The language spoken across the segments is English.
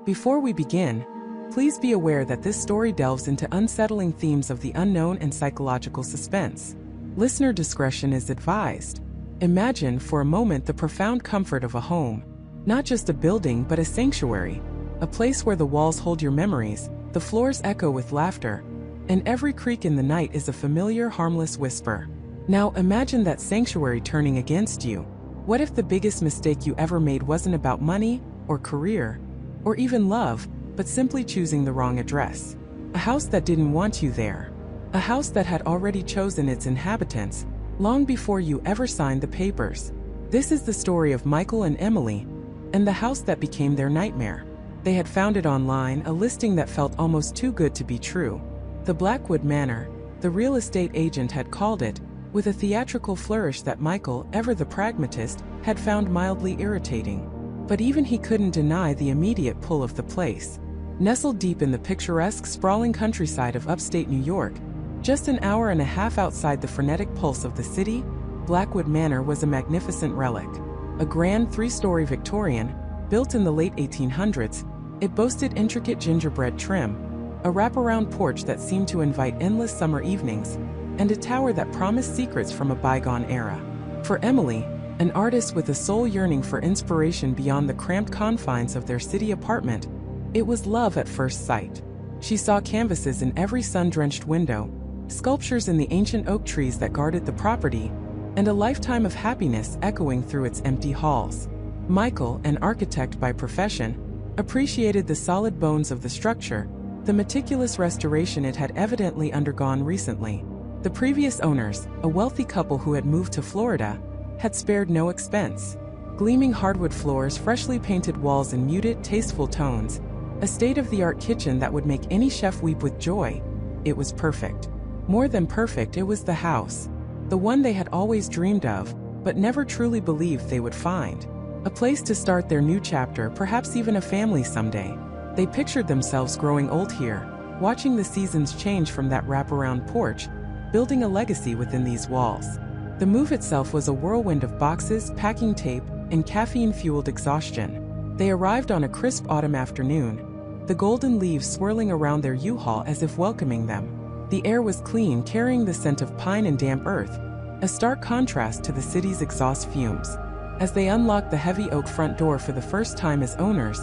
Before we begin, please be aware that this story delves into unsettling themes of the unknown and psychological suspense. Listener discretion is advised. Imagine for a moment the profound comfort of a home. Not just a building but a sanctuary. A place where the walls hold your memories, the floors echo with laughter, and every creak in the night is a familiar, harmless whisper. Now imagine that sanctuary turning against you. What if the biggest mistake you ever made wasn't about money, or career, or even love, but simply choosing the wrong address? A house that didn't want you there. A house that had already chosen its inhabitants, long before you ever signed the papers. This is the story of Michael and Emily, and the house that became their nightmare. They had found it online, a listing that felt almost too good to be true. The Blackwood Manor, the real estate agent had called it, with a theatrical flourish that Michael, ever the pragmatist, had found mildly irritating. But even he couldn't deny the immediate pull of the place. Nestled deep in the picturesque, sprawling countryside of upstate New York, just an hour and a half outside the frenetic pulse of the city, Blackwood Manor was a magnificent relic. A grand three-story Victorian, built in the late 1800s, it boasted intricate gingerbread trim, a wraparound porch that seemed to invite endless summer evenings, and a tower that promised secrets from a bygone era. For Emily, an artist with a soul yearning for inspiration beyond the cramped confines of their city apartment, it was love at first sight. She saw canvases in every sun-drenched window, sculptures in the ancient oak trees that guarded the property, and a lifetime of happiness echoing through its empty halls. Michael, an architect by profession, appreciated the solid bones of the structure, the meticulous restoration it had evidently undergone recently. The previous owners, a wealthy couple who had moved to Florida, had spared no expense. Gleaming hardwood floors, freshly painted walls in muted, tasteful tones, a state-of-the-art kitchen that would make any chef weep with joy. It was perfect. More than perfect, it was the house. The one they had always dreamed of, but never truly believed they would find. A place to start their new chapter, perhaps even a family someday. They pictured themselves growing old here, watching the seasons change from that wraparound porch, building a legacy within these walls. The move itself was a whirlwind of boxes, packing tape, and caffeine-fueled exhaustion. They arrived on a crisp autumn afternoon, the golden leaves swirling around their U-Haul as if welcoming them. The air was clean, carrying the scent of pine and damp earth, a stark contrast to the city's exhaust fumes. As they unlocked the heavy oak front door for the first time as owners,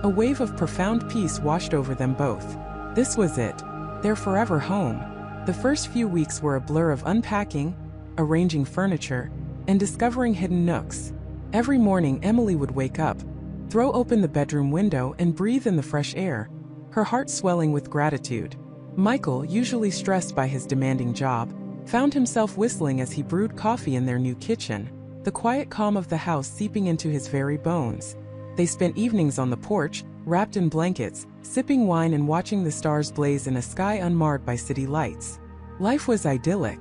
a wave of profound peace washed over them both. This was it, their forever home. The first few weeks were a blur of unpacking, arranging furniture, and discovering hidden nooks. Every morning Emily would wake up, throw open the bedroom window and breathe in the fresh air, her heart swelling with gratitude. Michael, usually stressed by his demanding job, found himself whistling as he brewed coffee in their new kitchen, the quiet calm of the house seeping into his very bones. They spent evenings on the porch, wrapped in blankets, sipping wine and watching the stars blaze in a sky unmarred by city lights. Life was idyllic.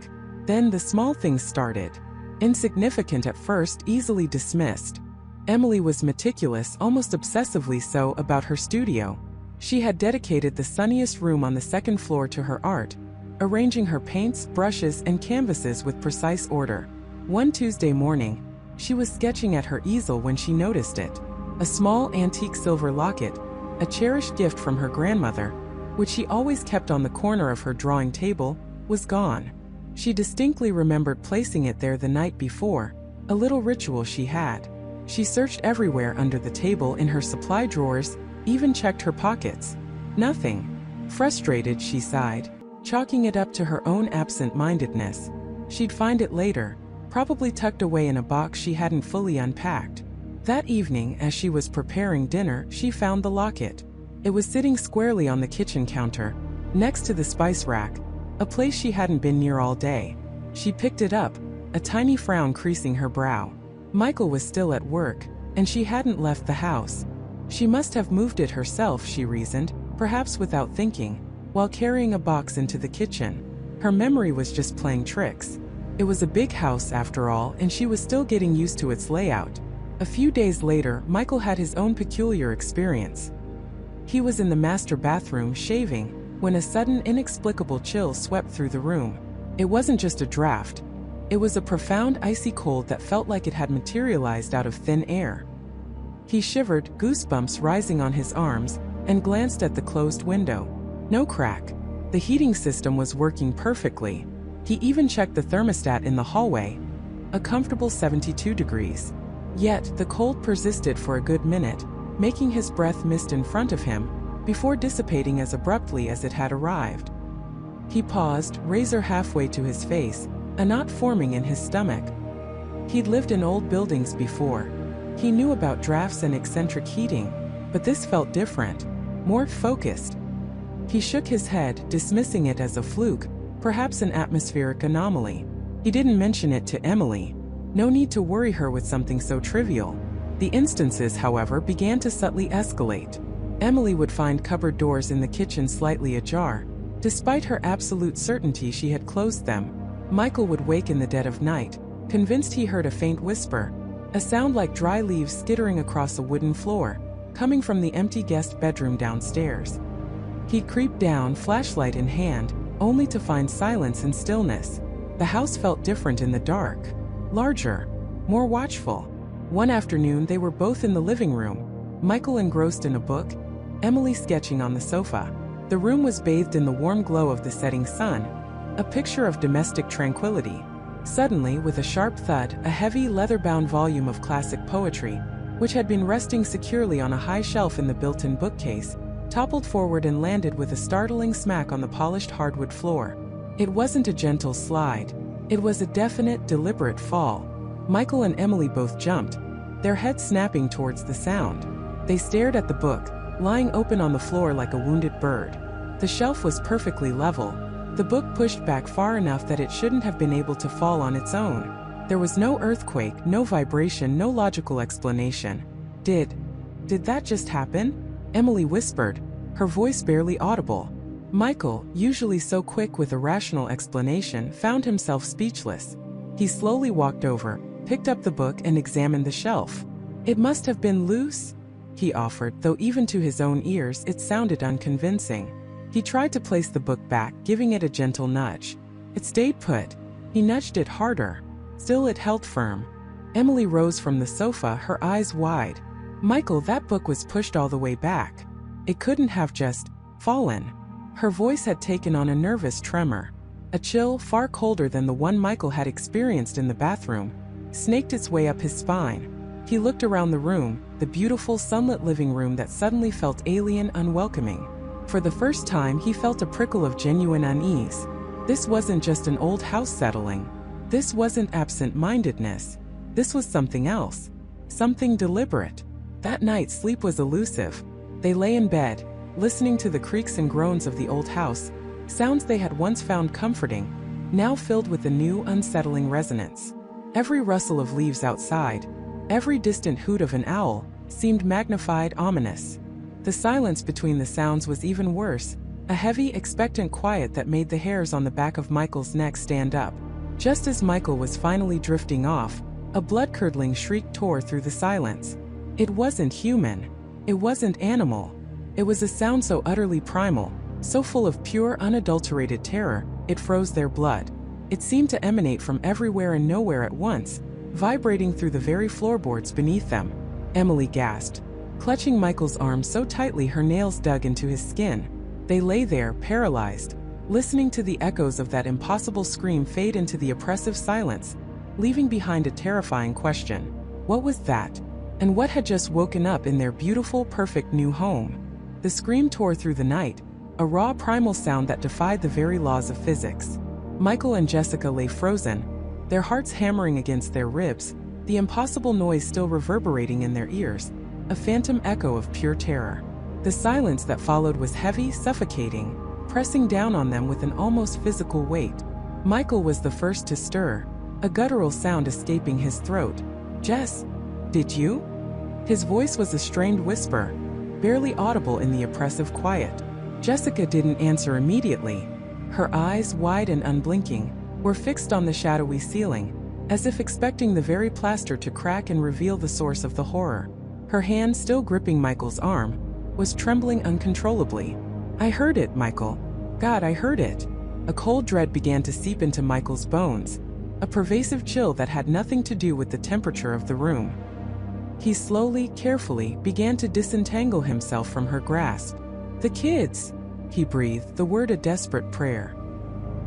Then the small things started. Insignificant at first, easily dismissed. Emily was meticulous, almost obsessively so, about her studio. She had dedicated the sunniest room on the second floor to her art, arranging her paints, brushes, and canvases with precise order. One Tuesday morning, she was sketching at her easel when she noticed it. A small antique silver locket, a cherished gift from her grandmother, which she always kept on the corner of her drawing table, was gone. She distinctly remembered placing it there the night before, a little ritual she had. She searched everywhere under the table, in her supply drawers, even checked her pockets. Nothing. Frustrated, she sighed, chalking it up to her own absent-mindedness. She'd find it later, probably tucked away in a box she hadn't fully unpacked. That evening, as she was preparing dinner, she found the locket. It was sitting squarely on the kitchen counter, next to the spice rack, a place she hadn't been near all day. She picked it up, a tiny frown creasing her brow. Michael was still at work, and she hadn't left the house. She must have moved it herself, she reasoned, perhaps without thinking, while carrying a box into the kitchen. Her memory was just playing tricks. It was a big house after all, and she was still getting used to its layout. A few days later, Michael had his own peculiar experience. He was in the master bathroom shaving, when a sudden inexplicable chill swept through the room. It wasn't just a draft. It was a profound icy cold that felt like it had materialized out of thin air. He shivered, goosebumps rising on his arms, and glanced at the closed window. No crack. The heating system was working perfectly. He even checked the thermostat in the hallway. A comfortable 72 degrees. Yet, the cold persisted for a good minute, making his breath mist in front of him, before dissipating as abruptly as it had arrived. He paused, razor halfway to his face, a knot forming in his stomach. He'd lived in old buildings before. He knew about drafts and eccentric heating, but this felt different, more focused. He shook his head, dismissing it as a fluke, perhaps an atmospheric anomaly. He didn't mention it to Emily. No need to worry her with something so trivial. The instances, however, began to subtly escalate. Emily would find cupboard doors in the kitchen slightly ajar, despite her absolute certainty she had closed them. Michael would wake in the dead of night, convinced he heard a faint whisper, a sound like dry leaves skittering across a wooden floor, coming from the empty guest bedroom downstairs. He'd creep down, flashlight in hand, only to find silence and stillness. The house felt different in the dark. Larger, more watchful. One afternoon they were both in the living room, Michael engrossed in a book, Emily sketching on the sofa. The room was bathed in the warm glow of the setting sun, a picture of domestic tranquility. Suddenly, with a sharp thud, a heavy, leather-bound volume of classic poetry, which had been resting securely on a high shelf in the built-in bookcase, toppled forward and landed with a startling smack on the polished hardwood floor. It wasn't a gentle slide. It was a definite, deliberate fall. Michael and Emily both jumped, their heads snapping towards the sound. They stared at the book, lying open on the floor like a wounded bird. The shelf was perfectly level, the book pushed back far enough that it shouldn't have been able to fall on its own. There was no earthquake, no vibration, no logical explanation. Did that just happen? Emily whispered, her voice barely audible. Michael, usually so quick with a rational explanation, found himself speechless. He slowly walked over, picked up the book and examined the shelf. "It must have been loose," he offered, though even to his own ears it sounded unconvincing. He tried to place the book back, giving it a gentle nudge. It stayed put. He nudged it harder. Still it held firm. Emily rose from the sofa, her eyes wide. "Michael, that book was pushed all the way back. It couldn't have just fallen." Her voice had taken on a nervous tremor. A chill, far colder than the one Michael had experienced in the bathroom, snaked its way up his spine. He looked around the room, the beautiful sunlit living room that suddenly felt alien, unwelcoming. For the first time he felt a prickle of genuine unease. This wasn't just an old house settling. This wasn't absent-mindedness. This was something else. Something deliberate. That night sleep was elusive. They lay in bed, listening to the creaks and groans of the old house, sounds they had once found comforting, now filled with a new, unsettling resonance. Every rustle of leaves outside, every distant hoot of an owl, seemed magnified, ominous. The silence between the sounds was even worse, a heavy, expectant quiet that made the hairs on the back of Michael's neck stand up. Just as Michael was finally drifting off, a blood-curdling shriek tore through the silence. It wasn't human. It wasn't animal. It was a sound so utterly primal, so full of pure, unadulterated terror, it froze their blood. It seemed to emanate from everywhere and nowhere at once, vibrating through the very floorboards beneath them. Emily gasped, clutching Michael's arm so tightly her nails dug into his skin. They lay there, paralyzed, listening to the echoes of that impossible scream fade into the oppressive silence, leaving behind a terrifying question. What was that? And what had just woken up in their beautiful, perfect new home? The scream tore through the night, a raw, primal sound that defied the very laws of physics. Michael and Jessica lay frozen, their hearts hammering against their ribs, the impossible noise still reverberating in their ears, a phantom echo of pure terror. The silence that followed was heavy, suffocating, pressing down on them with an almost physical weight. Michael was the first to stir, a guttural sound escaping his throat. "Jess, did you?" His voice was a strained whisper, barely audible in the oppressive quiet. Jessica didn't answer immediately. Her eyes, wide and unblinking, were fixed on the shadowy ceiling, as if expecting the very plaster to crack and reveal the source of the horror. Her hand, still gripping Michael's arm, was trembling uncontrollably. "I heard it, Michael. God, I heard it." A cold dread began to seep into Michael's bones, a pervasive chill that had nothing to do with the temperature of the room. He slowly, carefully, began to disentangle himself from her grasp. "The kids!" he breathed, the word a desperate prayer.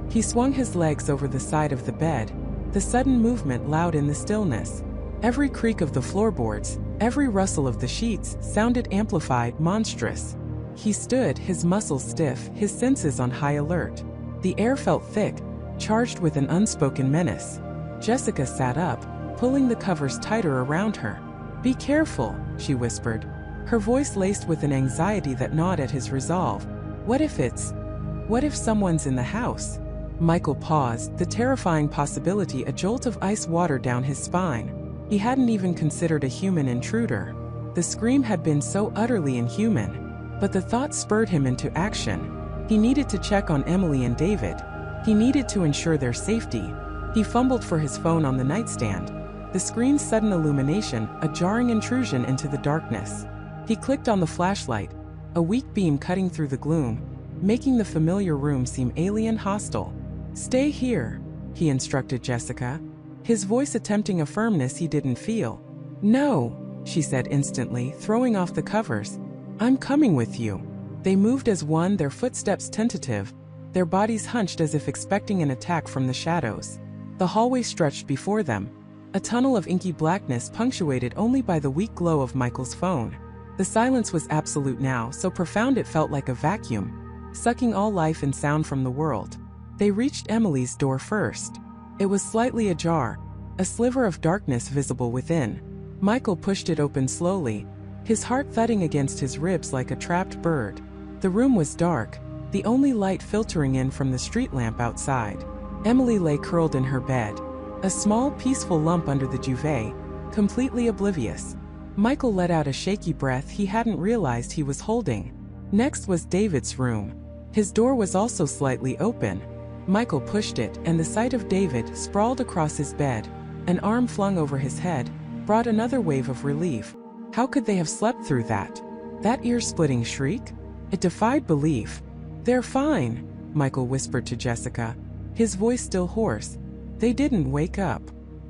He swung his legs over the side of the bed, the sudden movement loud in the stillness. Every creak of the floorboards, every rustle of the sheets sounded amplified, monstrous. He stood, his muscles stiff, his senses on high alert. The air felt thick, charged with an unspoken menace. Jessica sat up, pulling the covers tighter around her. "Be careful," she whispered, her voice laced with an anxiety that gnawed at his resolve. What if someone's in the house?" Michael paused, the terrifying possibility a jolt of ice water down his spine. He hadn't even considered a human intruder. The scream had been so utterly inhuman. But the thought spurred him into action. He needed to check on Emily and David. He needed to ensure their safety. He fumbled for his phone on the nightstand. The screen's sudden illumination, a jarring intrusion into the darkness. He clicked on the flashlight, a weak beam cutting through the gloom, making the familiar room seem alien, hostile. "Stay here," he instructed Jessica, his voice attempting a firmness he didn't feel. "No," she said instantly, throwing off the covers. "I'm coming with you." They moved as one, their footsteps tentative, their bodies hunched as if expecting an attack from the shadows. The hallway stretched before them, a tunnel of inky blackness punctuated only by the weak glow of Michael's phone. The silence was absolute now, so profound it felt like a vacuum, sucking all life and sound from the world. They reached Emily's door first. It was slightly ajar, a sliver of darkness visible within. Michael pushed it open slowly, his heart thudding against his ribs like a trapped bird. The room was dark, the only light filtering in from the street lamp outside. Emily lay curled in her bed, a small, peaceful lump under the duvet, completely oblivious. Michael let out a shaky breath he hadn't realized he was holding. Next was David's room. His door was also slightly open. Michael pushed it, and the sight of David sprawled across his bed, an arm flung over his head, brought another wave of relief. How could they have slept through that? That ear-splitting shriek? It defied belief. "They're fine," Michael whispered to Jessica, his voice still hoarse. "They didn't wake up."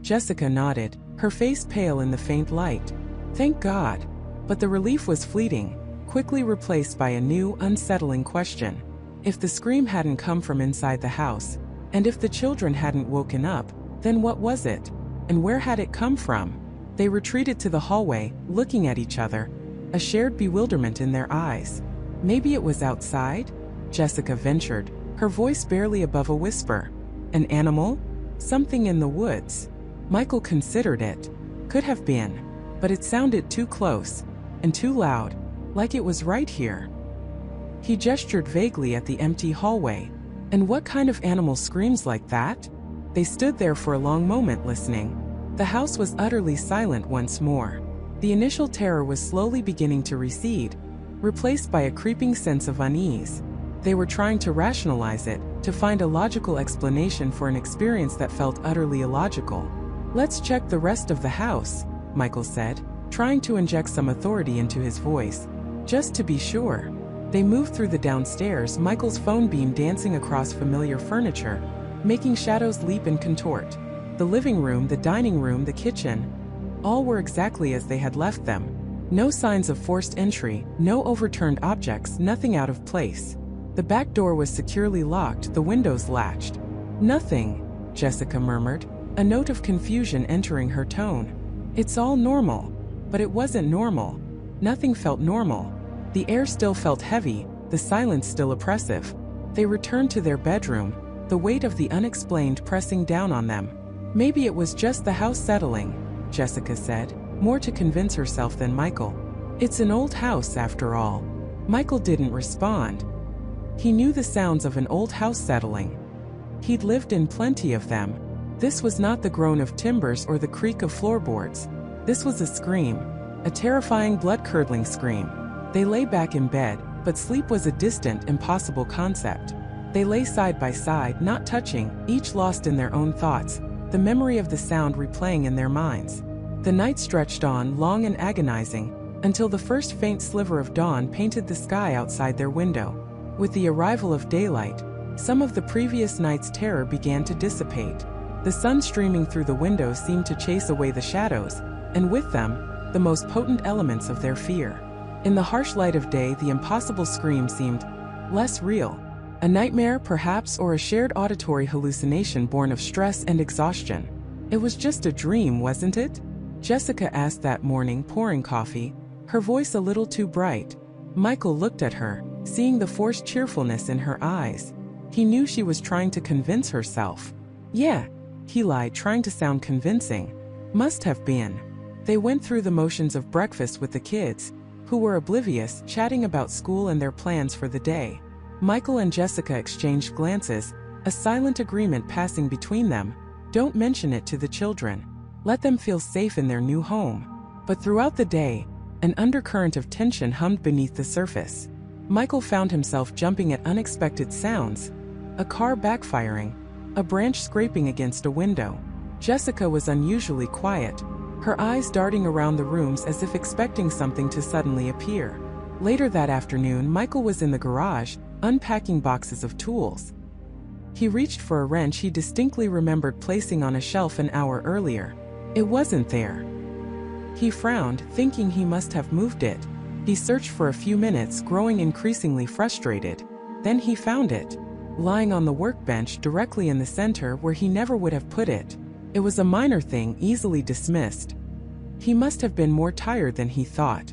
Jessica nodded, her face pale in the faint light. "Thank God." But the relief was fleeting, quickly replaced by a new, unsettling question. If the scream hadn't come from inside the house, and if the children hadn't woken up, then what was it? And where had it come from? They retreated to the hallway, looking at each other, a shared bewilderment in their eyes. "Maybe it was outside?" Jessica ventured, her voice barely above a whisper. "An animal? Something in the woods?" Michael considered it. Could have been. But it sounded too close, and too loud, like it was right here. He gestured vaguely at the empty hallway. And what kind of animal screams like that? They stood there for a long moment listening. The house was utterly silent once more. The initial terror was slowly beginning to recede, replaced by a creeping sense of unease. They were trying to rationalize it, to find a logical explanation for an experience that felt utterly illogical. "Let's check the rest of the house," Michael said, trying to inject some authority into his voice. "Just to be sure." They moved through the downstairs, Michael's phone beam dancing across familiar furniture, making shadows leap and contort. The living room, the dining room, the kitchen, all were exactly as they had left them. No signs of forced entry, no overturned objects, nothing out of place. The back door was securely locked, the windows latched. "Nothing," Jessica murmured, a note of confusion entering her tone. "It's all normal." But it wasn't normal. Nothing felt normal. The air still felt heavy, the silence still oppressive. They returned to their bedroom, the weight of the unexplained pressing down on them. "Maybe it was just the house settling," Jessica said, more to convince herself than Michael. "It's an old house after all." Michael didn't respond. He knew the sounds of an old house settling. He'd lived in plenty of them. This was not the groan of timbers or the creak of floorboards. This was a scream, a terrifying, blood-curdling scream. They lay back in bed, but sleep was a distant, impossible concept. They lay side by side, not touching, each lost in their own thoughts, the memory of the sound replaying in their minds. The night stretched on, long and agonizing, until the first faint sliver of dawn painted the sky outside their window. With the arrival of daylight, some of the previous night's terror began to dissipate. The sun streaming through the window seemed to chase away the shadows, and with them, the most potent elements of their fear. In the harsh light of day, the impossible scream seemed less real. A nightmare, perhaps, or a shared auditory hallucination born of stress and exhaustion. It was just a dream, wasn't it? Jessica asked that morning, pouring coffee, her voice a little too bright. Michael looked at her, seeing the forced cheerfulness in her eyes. He knew she was trying to convince herself. Yeah, he lied, trying to sound convincing. Must have been. They went through the motions of breakfast with the kids, who were oblivious, chatting about school and their plans for the day. Michael and Jessica exchanged glances, a silent agreement passing between them. Don't mention it to the children. Let them feel safe in their new home. But throughout the day, an undercurrent of tension hummed beneath the surface. Michael found himself jumping at unexpected sounds. A car backfiring, a branch scraping against a window. Jessica was unusually quiet, her eyes darting around the rooms as if expecting something to suddenly appear. Later that afternoon, Michael was in the garage, unpacking boxes of tools. He reached for a wrench he distinctly remembered placing on a shelf an hour earlier. It wasn't there. He frowned, thinking he must have moved it. He searched for a few minutes, growing increasingly frustrated. Then he found it, lying on the workbench directly in the center where he never would have put it. It was a minor thing, easily dismissed. He must have been more tired than he thought.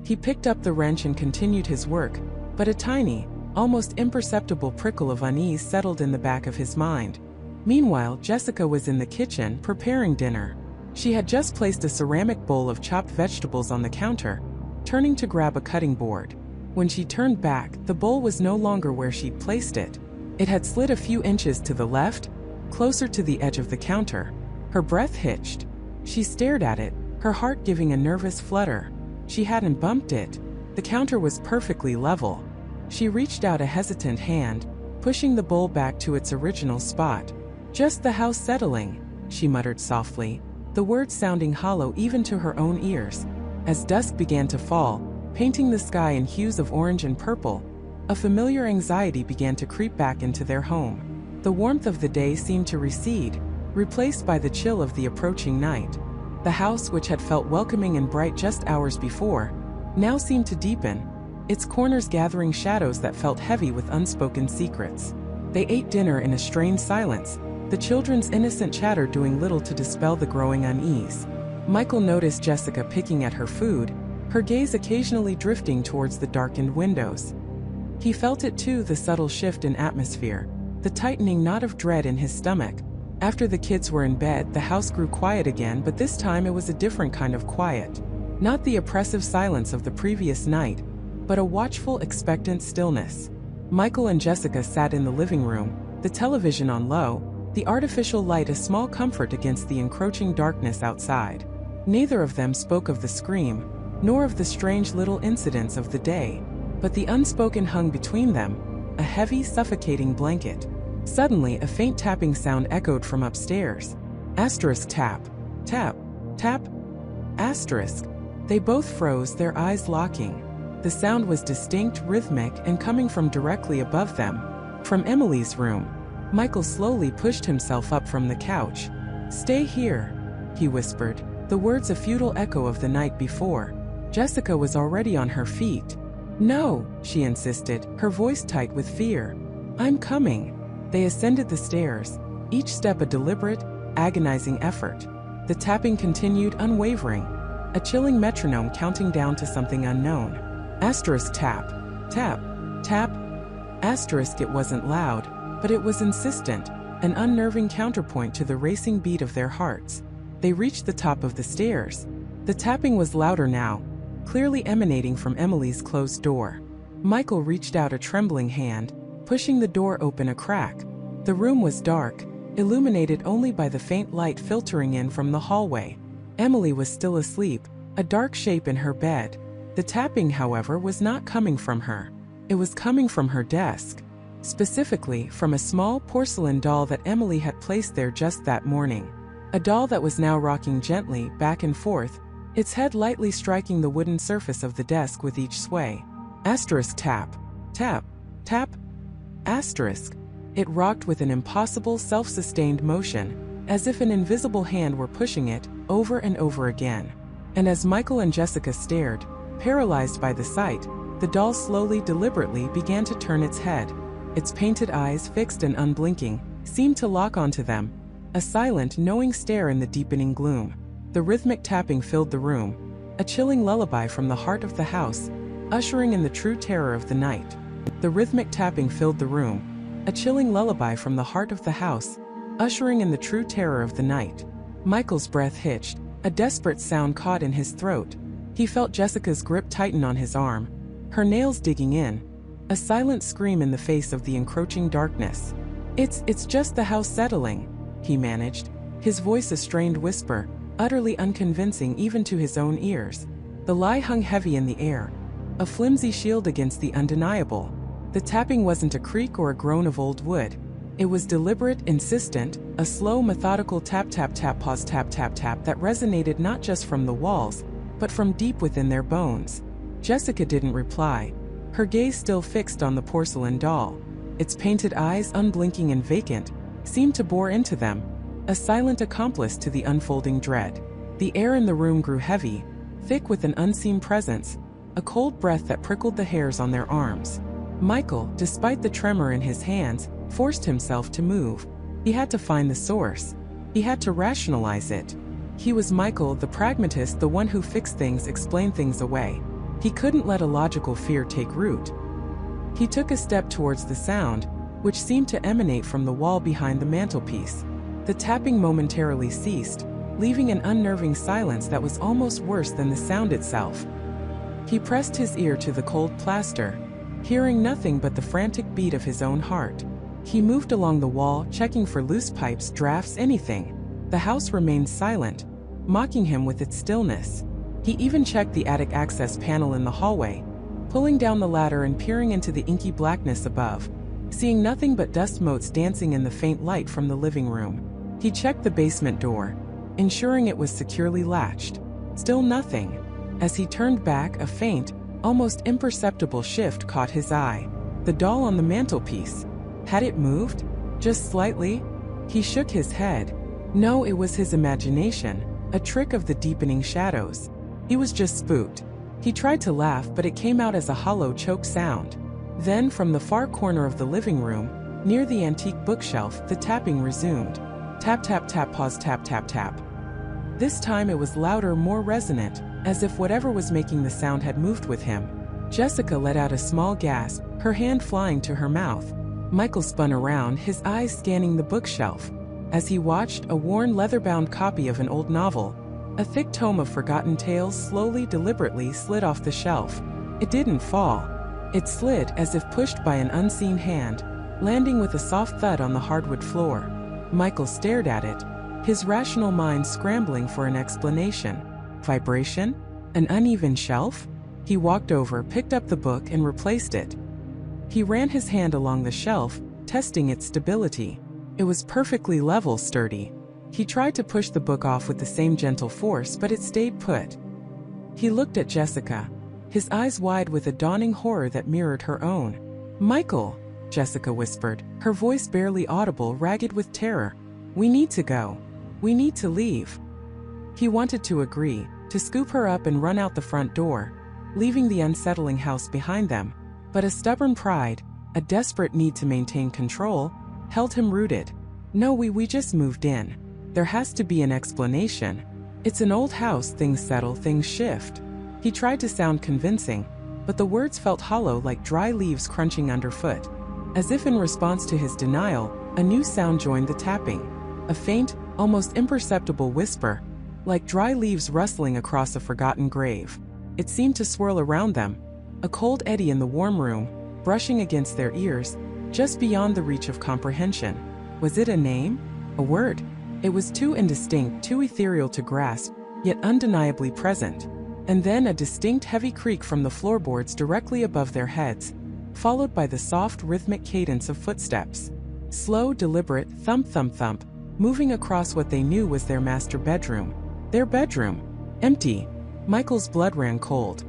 He picked up the wrench and continued his work, but a tiny, almost imperceptible prickle of unease settled in the back of his mind. Meanwhile, Jessica was in the kitchen, preparing dinner. She had just placed a ceramic bowl of chopped vegetables on the counter, turning to grab a cutting board. When she turned back, the bowl was no longer where she'd placed it. It had slid a few inches to the left, closer to the edge of the counter. Her breath hitched. She stared at it, her heart giving a nervous flutter. She hadn't bumped it. The counter was perfectly level. She reached out a hesitant hand, pushing the bowl back to its original spot. "Just the house settling," she muttered softly, the words sounding hollow even to her own ears. As dusk began to fall, painting the sky in hues of orange and purple, a familiar anxiety began to creep back into their home. The warmth of the day seemed to recede, replaced by the chill of the approaching night. The house, which had felt welcoming and bright just hours before, now seemed to deepen, its corners gathering shadows that felt heavy with unspoken secrets. They ate dinner in a strained silence, the children's innocent chatter doing little to dispel the growing unease. Michael noticed Jessica picking at her food, her gaze occasionally drifting towards the darkened windows. He felt it too, the subtle shift in atmosphere, the tightening knot of dread in his stomach. After the kids were in bed, the house grew quiet again, but this time it was a different kind of quiet. Not the oppressive silence of the previous night, but a watchful, expectant stillness. Michael and Jessica sat in the living room, the television on low, the artificial light a small comfort against the encroaching darkness outside. Neither of them spoke of the scream, nor of the strange little incidents of the day, but the unspoken hung between them, a heavy, suffocating blanket. Suddenly, a faint tapping sound echoed from upstairs. Asterisk tap, tap, tap, asterisk. They both froze, their eyes locking. The sound was distinct, rhythmic, and coming from directly above them, from Emily's room. Michael slowly pushed himself up from the couch. "Stay here," he whispered, the words a futile echo of the night before. Jessica was already on her feet. "No," she insisted, her voice tight with fear. "I'm coming." They ascended the stairs, each step a deliberate, agonizing effort. The tapping continued, unwavering, a chilling metronome counting down to something unknown. Asterisk tap, tap, tap, asterisk. It wasn't loud, but it was insistent, an unnerving counterpoint to the racing beat of their hearts. They reached the top of the stairs. The tapping was louder now, clearly emanating from Emily's closed door. Michael reached out a trembling hand, pushing the door open a crack. The room was dark, illuminated only by the faint light filtering in from the hallway. Emily was still asleep, a dark shape in her bed. The tapping, however, was not coming from her. It was coming from her desk. Specifically, from a small porcelain doll that Emily had placed there just that morning. A doll that was now rocking gently back and forth, its head lightly striking the wooden surface of the desk with each sway. Asterisk tap, tap, tap, asterisk. It rocked with an impossible, self-sustained motion, as if an invisible hand were pushing it, over and over again. And as Michael and Jessica stared, Paralyzed by the sight, the doll slowly, deliberately began to turn its head. Its painted eyes, fixed and unblinking, seemed to lock onto them, a silent, knowing stare in the deepening gloom. The rhythmic tapping filled the room, a chilling lullaby from the heart of the house, ushering in the true terror of the night. The rhythmic tapping filled the room, a chilling lullaby from the heart of the house, ushering in the true terror of the night. Michael's breath hitched, a desperate sound caught in his throat. He felt Jessica's grip tighten on his arm, her nails digging in, a silent scream in the face of the encroaching darkness. It's just the house settling," he managed, his voice a strained whisper, utterly unconvincing even to his own ears. The lie hung heavy in the air, a flimsy shield against the undeniable. The tapping wasn't a creak or a groan of old wood. It was deliberate, insistent, a slow, methodical tap-tap-tap, pause tap-tap-tap that resonated not just from the walls, but from deep within their bones. Jessica didn't reply, her gaze still fixed on the porcelain doll. Its painted eyes, unblinking and vacant, seemed to bore into them, a silent accomplice to the unfolding dread. The air in the room grew heavy, thick with an unseen presence, a cold breath that prickled the hairs on their arms. Michael, despite the tremor in his hands, forced himself to move. He had to find the source. He had to rationalize it. He was Michael, the pragmatist, the one who fixed things, explained things away. He couldn't let a logical fear take root. He took a step towards the sound, which seemed to emanate from the wall behind the mantelpiece. The tapping momentarily ceased, leaving an unnerving silence that was almost worse than the sound itself. He pressed his ear to the cold plaster, hearing nothing but the frantic beat of his own heart. He moved along the wall, checking for loose pipes, drafts, anything. The house remained silent, mocking him with its stillness. He even checked the attic access panel in the hallway, pulling down the ladder and peering into the inky blackness above, seeing nothing but dust motes dancing in the faint light from the living room. He checked the basement door, ensuring it was securely latched. Still nothing. As he turned back, a faint, almost imperceptible shift caught his eye. The doll on the mantelpiece. Had it moved? Just slightly? He shook his head. No, it was his imagination, a trick of the deepening shadows. He was just spooked. He tried to laugh, but it came out as a hollow, choked sound. Then, from the far corner of the living room, near the antique bookshelf, the tapping resumed. Tap, tap, tap, pause, tap, tap, tap. This time it was louder, more resonant, as if whatever was making the sound had moved with him. Jessica let out a small gasp, her hand flying to her mouth. Michael spun around, his eyes scanning the bookshelf. As he watched, a worn, leather-bound copy of an old novel, a thick tome of forgotten tales, slowly, deliberately slid off the shelf. It didn't fall. It slid, as if pushed by an unseen hand, landing with a soft thud on the hardwood floor. Michael stared at it, his rational mind scrambling for an explanation. Vibration? An uneven shelf? He walked over, picked up the book, and replaced it. He ran his hand along the shelf, testing its stability. It was perfectly level, sturdy. He tried to push the book off with the same gentle force, but it stayed put. He looked at Jessica, his eyes wide with a dawning horror that mirrored her own. "Michael," Jessica whispered, her voice barely audible, ragged with terror. "We need to go. We need to leave." He wanted to agree, to scoop her up and run out the front door, leaving the unsettling house behind them. But a stubborn pride, a desperate need to maintain control, held him rooted. "No, we just moved in. There has to be an explanation. It's an old house, things settle, things shift." He tried to sound convincing, but the words felt hollow, like dry leaves crunching underfoot. As if in response to his denial, a new sound joined the tapping. A faint, almost imperceptible whisper, like dry leaves rustling across a forgotten grave. It seemed to swirl around them, a cold eddy in the warm room, brushing against their ears, just beyond the reach of comprehension. Was it a name? A word? It was too indistinct, too ethereal to grasp, yet undeniably present. And then a distinct heavy creak from the floorboards directly above their heads, followed by the soft, rhythmic cadence of footsteps. Slow, deliberate, thump, thump, thump, moving across what they knew was their master bedroom. Their bedroom. Empty. Michael's blood ran cold.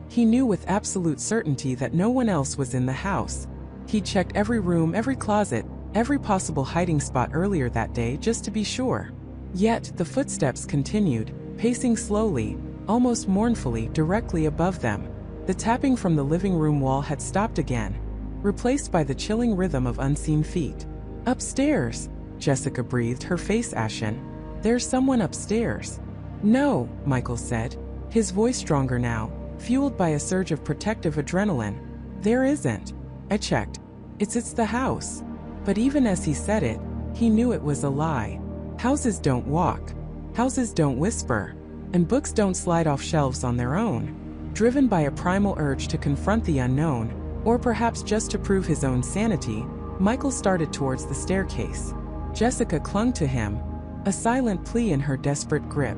He knew with absolute certainty that no one else was in the house. He checked every room, every closet, every possible hiding spot earlier that day just to be sure. Yet, the footsteps continued, pacing slowly, almost mournfully, directly above them. The tapping from the living room wall had stopped again, replaced by the chilling rhythm of unseen feet. "Upstairs," Jessica breathed, her face ashen. "There's someone upstairs." "No," Michael said, his voice stronger now, fueled by a surge of protective adrenaline. "There isn't. I checked. It's the house." But even as he said it, he knew it was a lie. Houses don't walk. Houses don't whisper. And books don't slide off shelves on their own. Driven by a primal urge to confront the unknown, or perhaps just to prove his own sanity, Michael started towards the staircase. Jessica clung to him, a silent plea in her desperate grip.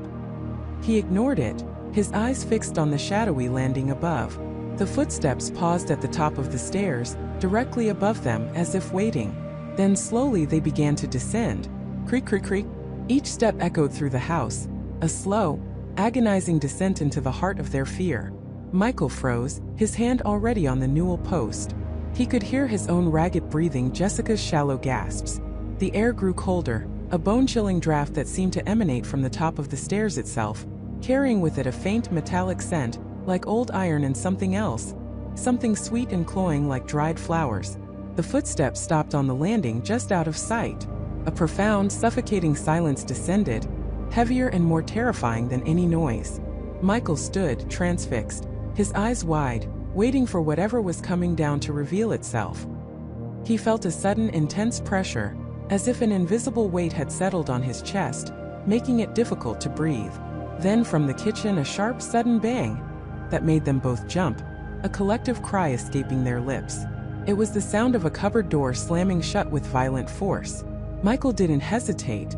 He ignored it, his eyes fixed on the shadowy landing above. The footsteps paused at the top of the stairs, directly above them, as if waiting. Then slowly they began to descend. Creak, creak, creak. Each step echoed through the house, a slow, agonizing descent into the heart of their fear. Michael froze, his hand already on the newel post. He could hear his own ragged breathing, Jessica's shallow gasps. The air grew colder, a bone-chilling draft that seemed to emanate from the top of the stairs itself, carrying with it a faint metallic scent, like old iron and something else, something sweet and cloying like dried flowers. The footsteps stopped on the landing just out of sight. A profound, suffocating silence descended, heavier and more terrifying than any noise. Michael stood, transfixed, his eyes wide, waiting for whatever was coming down to reveal itself. He felt a sudden, intense pressure, as if an invisible weight had settled on his chest, making it difficult to breathe. Then from the kitchen, a sharp, sudden bang that made them both jump, a collective cry escaping their lips. It was the sound of a cupboard door slamming shut with violent force. Michael didn't hesitate.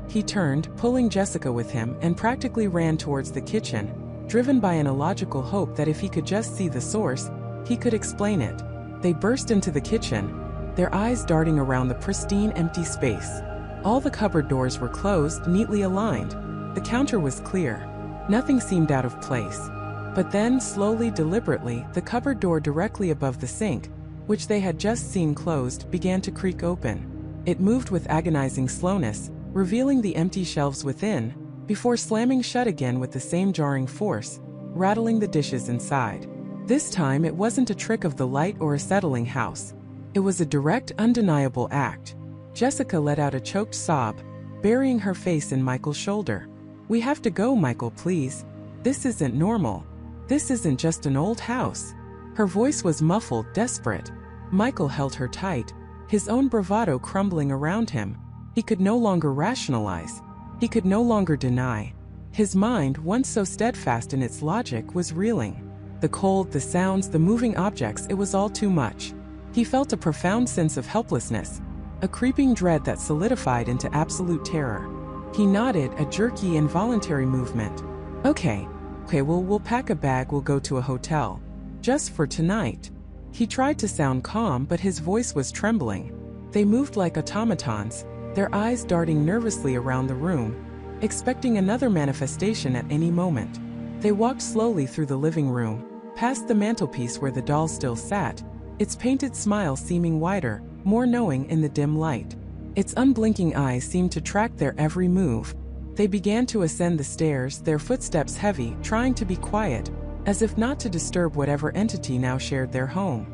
He turned, pulling Jessica with him, and practically ran towards the kitchen, driven by an illogical hope that if he could just see the source, he could explain it. They burst into the kitchen, their eyes darting around the pristine, empty space. All the cupboard doors were closed, neatly aligned. The counter was clear. Nothing seemed out of place. But then, slowly, deliberately, the cupboard door directly above the sink, which they had just seen closed, began to creak open. It moved with agonizing slowness, revealing the empty shelves within, before slamming shut again with the same jarring force, rattling the dishes inside. This time it wasn't a trick of the light or a settling house. It was a direct, undeniable act. Jessica let out a choked sob, burying her face in Michael's shoulder. "We have to go, Michael, please. This isn't normal. This isn't just an old house." Her voice was muffled, desperate. Michael held her tight, his own bravado crumbling around him. He could no longer rationalize. He could no longer deny. His mind, once so steadfast in its logic, was reeling. The cold, the sounds, the moving objects, it was all too much. He felt a profound sense of helplessness, a creeping dread that solidified into absolute terror. He nodded, a jerky, involuntary movement. Okay, we'll pack a bag, we'll go to a hotel. Just for tonight." He tried to sound calm, but his voice was trembling. They moved like automatons, their eyes darting nervously around the room, expecting another manifestation at any moment. They walked slowly through the living room, past the mantelpiece where the doll still sat, its painted smile seeming wider, more knowing in the dim light. Its unblinking eyes seemed to track their every move. They began to ascend the stairs, their footsteps heavy, trying to be quiet, as if not to disturb whatever entity now shared their home.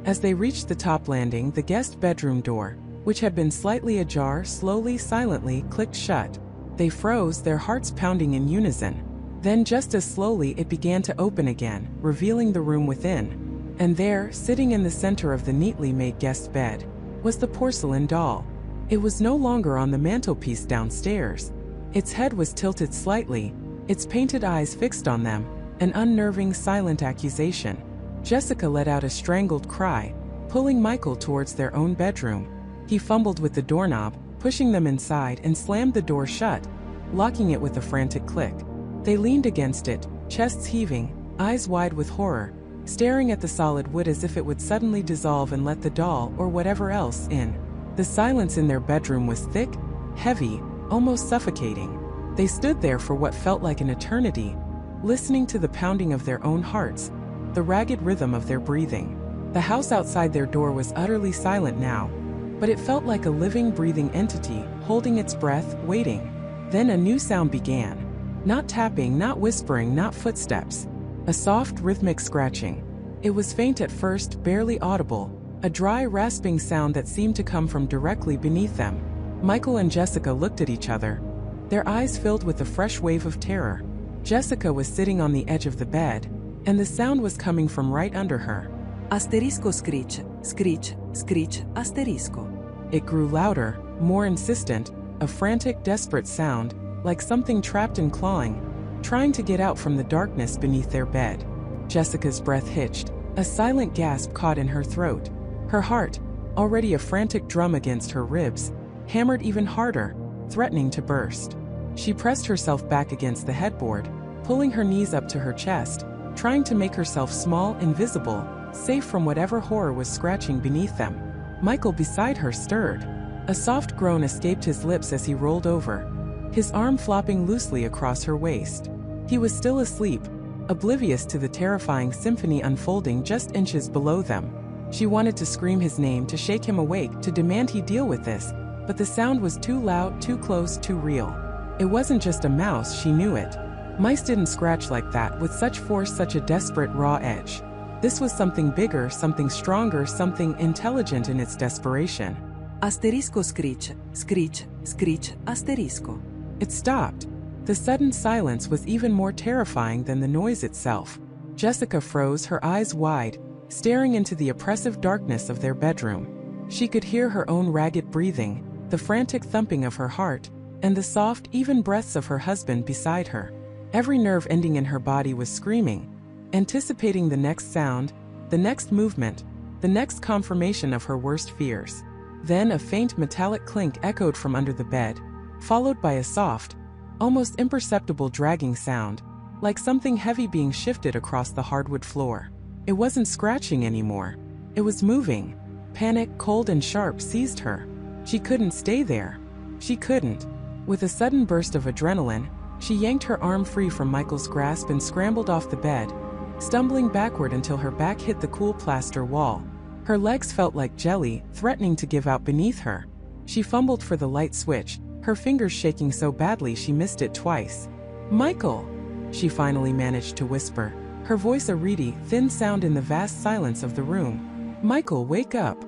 As they reached the top landing, the guest bedroom door, which had been slightly ajar, slowly, silently clicked shut. They froze, their hearts pounding in unison. Then just as slowly it began to open again, revealing the room within. And there, sitting in the center of the neatly made guest bed, was the porcelain doll. It was no longer on the mantelpiece downstairs. Its head was tilted slightly, its painted eyes fixed on them, an unnerving, silent accusation. Jessica let out a strangled cry, pulling Michael towards their own bedroom. He fumbled with the doorknob, pushing them inside, and slammed the door shut, locking it with a frantic click. They leaned against it, chests heaving, eyes wide with horror, staring at the solid wood as if it would suddenly dissolve and let the doll, or whatever else, in. The silence in their bedroom was thick, heavy, almost suffocating. They stood there for what felt like an eternity, listening to the pounding of their own hearts, the ragged rhythm of their breathing. The house outside their door was utterly silent now, but it felt like a living, breathing entity, holding its breath, waiting. Then a new sound began. Not tapping, not whispering, not footsteps. A soft, rhythmic scratching. It was faint at first, barely audible, a dry, rasping sound that seemed to come from directly beneath them. Michael and Jessica looked at each other, their eyes filled with a fresh wave of terror. Jessica was sitting on the edge of the bed, and the sound was coming from right under her. Asterisco screech, screech, screech, asterisco. It grew louder, more insistent, a frantic, desperate sound, like something trapped and clawing, trying to get out from the darkness beneath their bed. Jessica's breath hitched, a silent gasp caught in her throat. Her heart, already a frantic drum against her ribs, hammered even harder, threatening to burst. She pressed herself back against the headboard, pulling her knees up to her chest, trying to make herself small, invisible, safe from whatever horror was scratching beneath them. Michael beside her stirred. A soft groan escaped his lips as he rolled over, his arm flopping loosely across her waist. He was still asleep, oblivious to the terrifying symphony unfolding just inches below them. She wanted to scream his name, to shake him awake, to demand he deal with this, but the sound was too loud, too close, too real. It wasn't just a mouse, she knew it. Mice didn't scratch like that, with such force, such a desperate, raw edge. This was something bigger, something stronger, something intelligent in its desperation. Asterisco screech, screech, screech, asterisco. It stopped. The sudden silence was even more terrifying than the noise itself. Jessica froze, her eyes wide, staring into the oppressive darkness of their bedroom. She could hear her own ragged breathing, the frantic thumping of her heart, and the soft, even breaths of her husband beside her. Every nerve ending in her body was screaming, anticipating the next sound, the next movement, the next confirmation of her worst fears. Then a faint metallic clink echoed from under the bed, followed by a soft, almost imperceptible dragging sound, like something heavy being shifted across the hardwood floor. It wasn't scratching anymore. It was moving. Panic, cold and sharp, seized her. She couldn't stay there. She couldn't. With a sudden burst of adrenaline, she yanked her arm free from Michael's grasp and scrambled off the bed, stumbling backward until her back hit the cool plaster wall. Her legs felt like jelly, threatening to give out beneath her. She fumbled for the light switch, her fingers shaking so badly she missed it twice. "Michael!" she finally managed to whisper, her voice a reedy, thin sound in the vast silence of the room. "Michael, wake up!"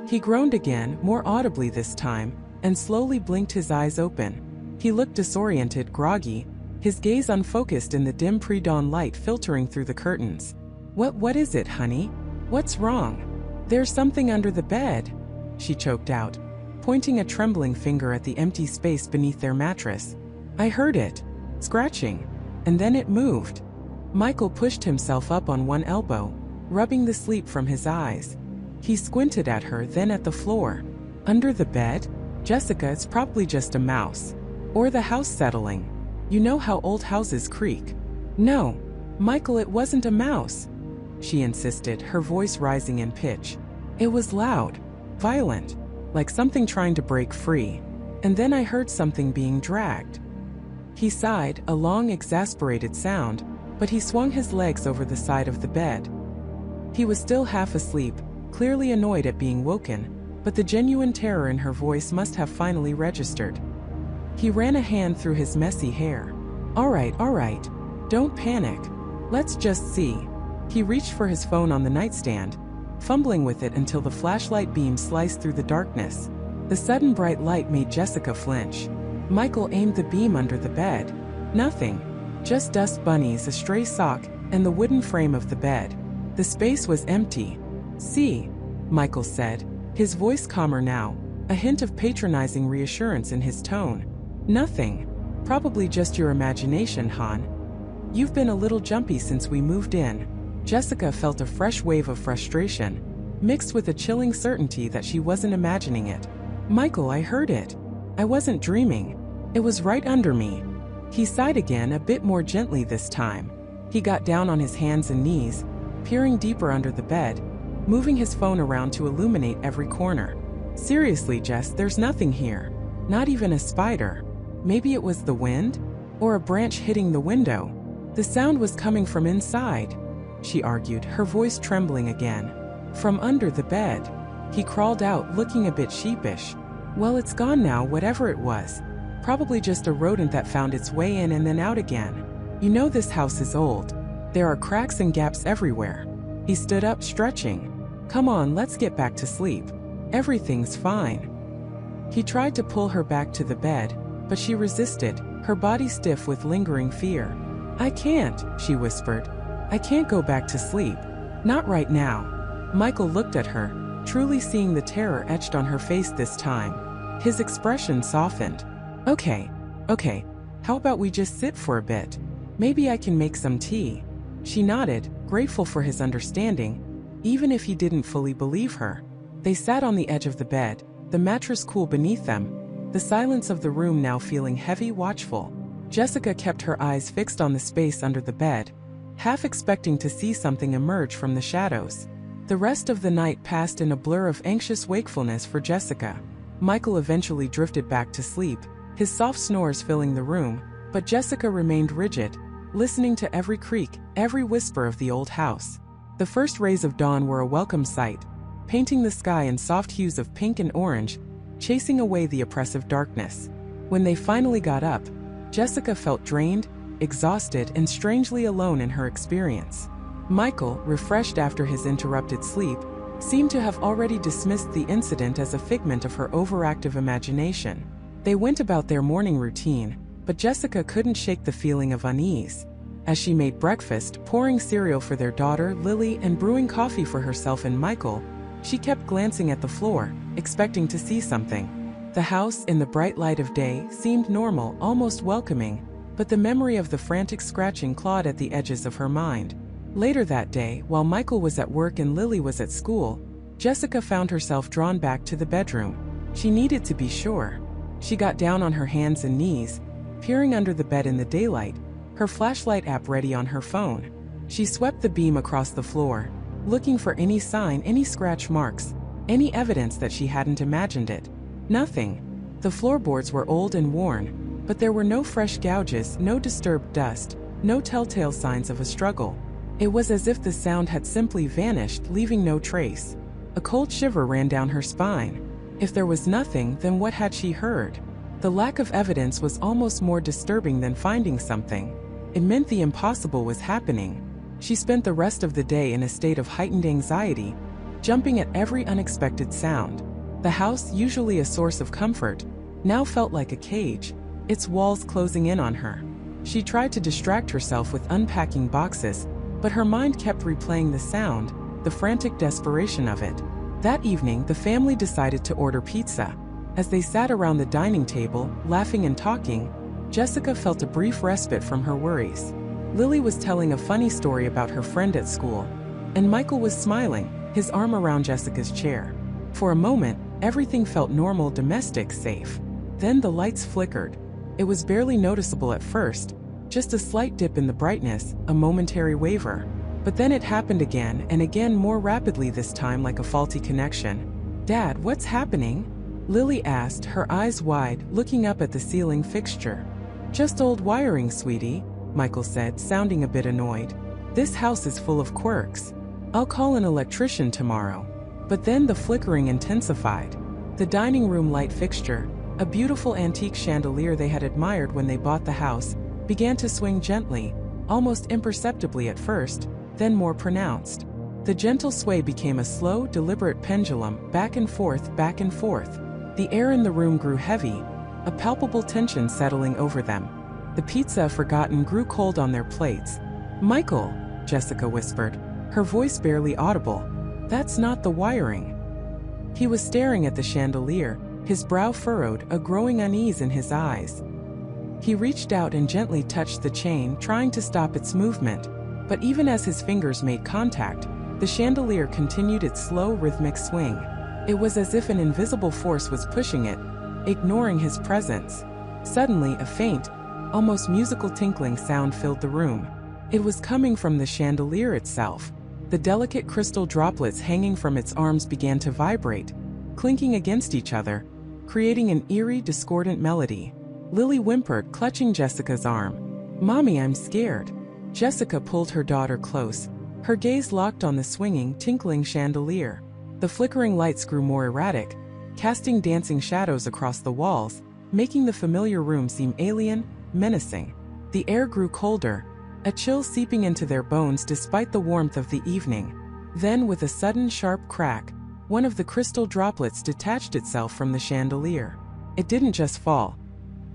He groaned again, more audibly this time, and slowly blinked his eyes open. He looked disoriented, groggy, his gaze unfocused in the dim pre-dawn light filtering through the curtains. What is it, honey? What's wrong?" "There's something under the bed," she choked out, pointing a trembling finger at the empty space beneath their mattress. "I heard it. Scratching. And then it moved." Michael pushed himself up on one elbow, rubbing the sleep from his eyes. He squinted at her, then at the floor. "Under the bed? Jessica, it's probably just a mouse. Or the house settling. You know how old houses creak." "No, Michael, it wasn't a mouse," she insisted, her voice rising in pitch. "It was loud, violent, like something trying to break free. And then I heard something being dragged." He sighed, a long, exasperated sound, but he swung his legs over the side of the bed. He was still half asleep, clearly annoyed at being woken, but the genuine terror in her voice must have finally registered. He ran a hand through his messy hair. All right, don't panic. Let's just see." He reached for his phone on the nightstand, fumbling with it until the flashlight beam sliced through the darkness. The sudden bright light made Jessica flinch. Michael aimed the beam under the bed. Nothing. Just dust bunnies, a stray sock, and the wooden frame of the bed. The space was empty. "See," Michael said, his voice calmer now, a hint of patronizing reassurance in his tone. "Nothing. Probably just your imagination, hon. You've been a little jumpy since we moved in." Jessica felt a fresh wave of frustration, mixed with a chilling certainty that she wasn't imagining it. "Michael, I heard it. I wasn't dreaming. It was right under me." He sighed again, a bit more gently this time. He got down on his hands and knees, peering deeper under the bed, moving his phone around to illuminate every corner. "Seriously, Jess, there's nothing here. Not even a spider. Maybe it was the wind? Or a branch hitting the window. The sound was coming from inside," she argued, her voice trembling again. "From under the bed." He crawled out, looking a bit sheepish. "Well, it's gone now, whatever it was. Probably just a rodent that found its way in and then out again. You know this house is old. There are cracks and gaps everywhere. He stood up, stretching. Come on, let's get back to sleep. Everything's fine. He tried to pull her back to the bed, but she resisted, her body stiff with lingering fear. I can't, she whispered. I can't go back to sleep. Not right now. Michael looked at her, truly seeing the terror etched on her face this time. His expression softened. Okay, how about we just sit for a bit? Maybe I can make some tea. She nodded, grateful for his understanding, even if he didn't fully believe her. They sat on the edge of the bed, the mattress cool beneath them, the silence of the room now feeling heavy, watchful. Jessica kept her eyes fixed on the space under the bed, half expecting to see something emerge from the shadows. The rest of the night passed in a blur of anxious wakefulness for Jessica. Michael eventually drifted back to sleep, his soft snores filling the room, but Jessica remained rigid, listening to every creak, every whisper of the old house. The first rays of dawn were a welcome sight, painting the sky in soft hues of pink and orange, chasing away the oppressive darkness. When they finally got up, Jessica felt drained, exhausted, and strangely alone in her experience. Michael, refreshed after his interrupted sleep, seemed to have already dismissed the incident as a figment of her overactive imagination. They went about their morning routine, but Jessica couldn't shake the feeling of unease. As she made breakfast, pouring cereal for their daughter, Lily, and brewing coffee for herself and Michael, she kept glancing at the floor, expecting to see something. The house, in the bright light of day, seemed normal, almost welcoming, but the memory of the frantic scratching clawed at the edges of her mind. Later that day, while Michael was at work and Lily was at school, Jessica found herself drawn back to the bedroom. She needed to be sure. She got down on her hands and knees, peering under the bed in the daylight, her flashlight app ready on her phone. She swept the beam across the floor, looking for any sign, any scratch marks, any evidence that she hadn't imagined it. Nothing. The floorboards were old and worn, but there were no fresh gouges, no disturbed dust, no telltale signs of a struggle. It was as if the sound had simply vanished, leaving no trace. A cold shiver ran down her spine. If there was nothing, then what had she heard? The lack of evidence was almost more disturbing than finding something. It meant the impossible was happening. She spent the rest of the day in a state of heightened anxiety, jumping at every unexpected sound. The house, usually a source of comfort, now felt like a cage, its walls closing in on her. She tried to distract herself with unpacking boxes, but her mind kept replaying the sound, the frantic desperation of it. That evening, the family decided to order pizza. As they sat around the dining table, laughing and talking, Jessica felt a brief respite from her worries. Lily was telling a funny story about her friend at school, and Michael was smiling, his arm around Jessica's chair. For a moment, everything felt normal, domestic, safe. Then the lights flickered. It was barely noticeable at first, just a slight dip in the brightness, a momentary waver. But then it happened again and again, more rapidly this time, like a faulty connection. Dad, what's happening? Lily asked, her eyes wide, looking up at the ceiling fixture. Just old wiring, sweetie, Michael said, sounding a bit annoyed. This house is full of quirks. I'll call an electrician tomorrow. But then the flickering intensified. The dining room light fixture, a beautiful antique chandelier they had admired when they bought the house, began to swing gently, almost imperceptibly at first, then more pronounced. The gentle sway became a slow, deliberate pendulum, back and forth, back and forth. The air in the room grew heavy, a palpable tension settling over them. The pizza, forgotten, grew cold on their plates. Michael, Jessica whispered, her voice barely audible. That's not the wiring. He was staring at the chandelier, his brow furrowed, a growing unease in his eyes. He reached out and gently touched the chain, trying to stop its movement. But even as his fingers made contact, the chandelier continued its slow, rhythmic swing. It was as if an invisible force was pushing it, ignoring his presence. Suddenly, a faint, almost musical tinkling sound filled the room. It was coming from the chandelier itself. The delicate crystal droplets hanging from its arms began to vibrate, clinking against each other, creating an eerie, discordant melody. Lily whimpered, clutching Jessica's arm. Mommy, I'm scared. Jessica pulled her daughter close, her gaze locked on the swinging, tinkling chandelier. The flickering lights grew more erratic, casting dancing shadows across the walls, making the familiar room seem alien, menacing. The air grew colder, a chill seeping into their bones despite the warmth of the evening. Then, with a sudden sharp crack, one of the crystal droplets detached itself from the chandelier. It didn't just fall.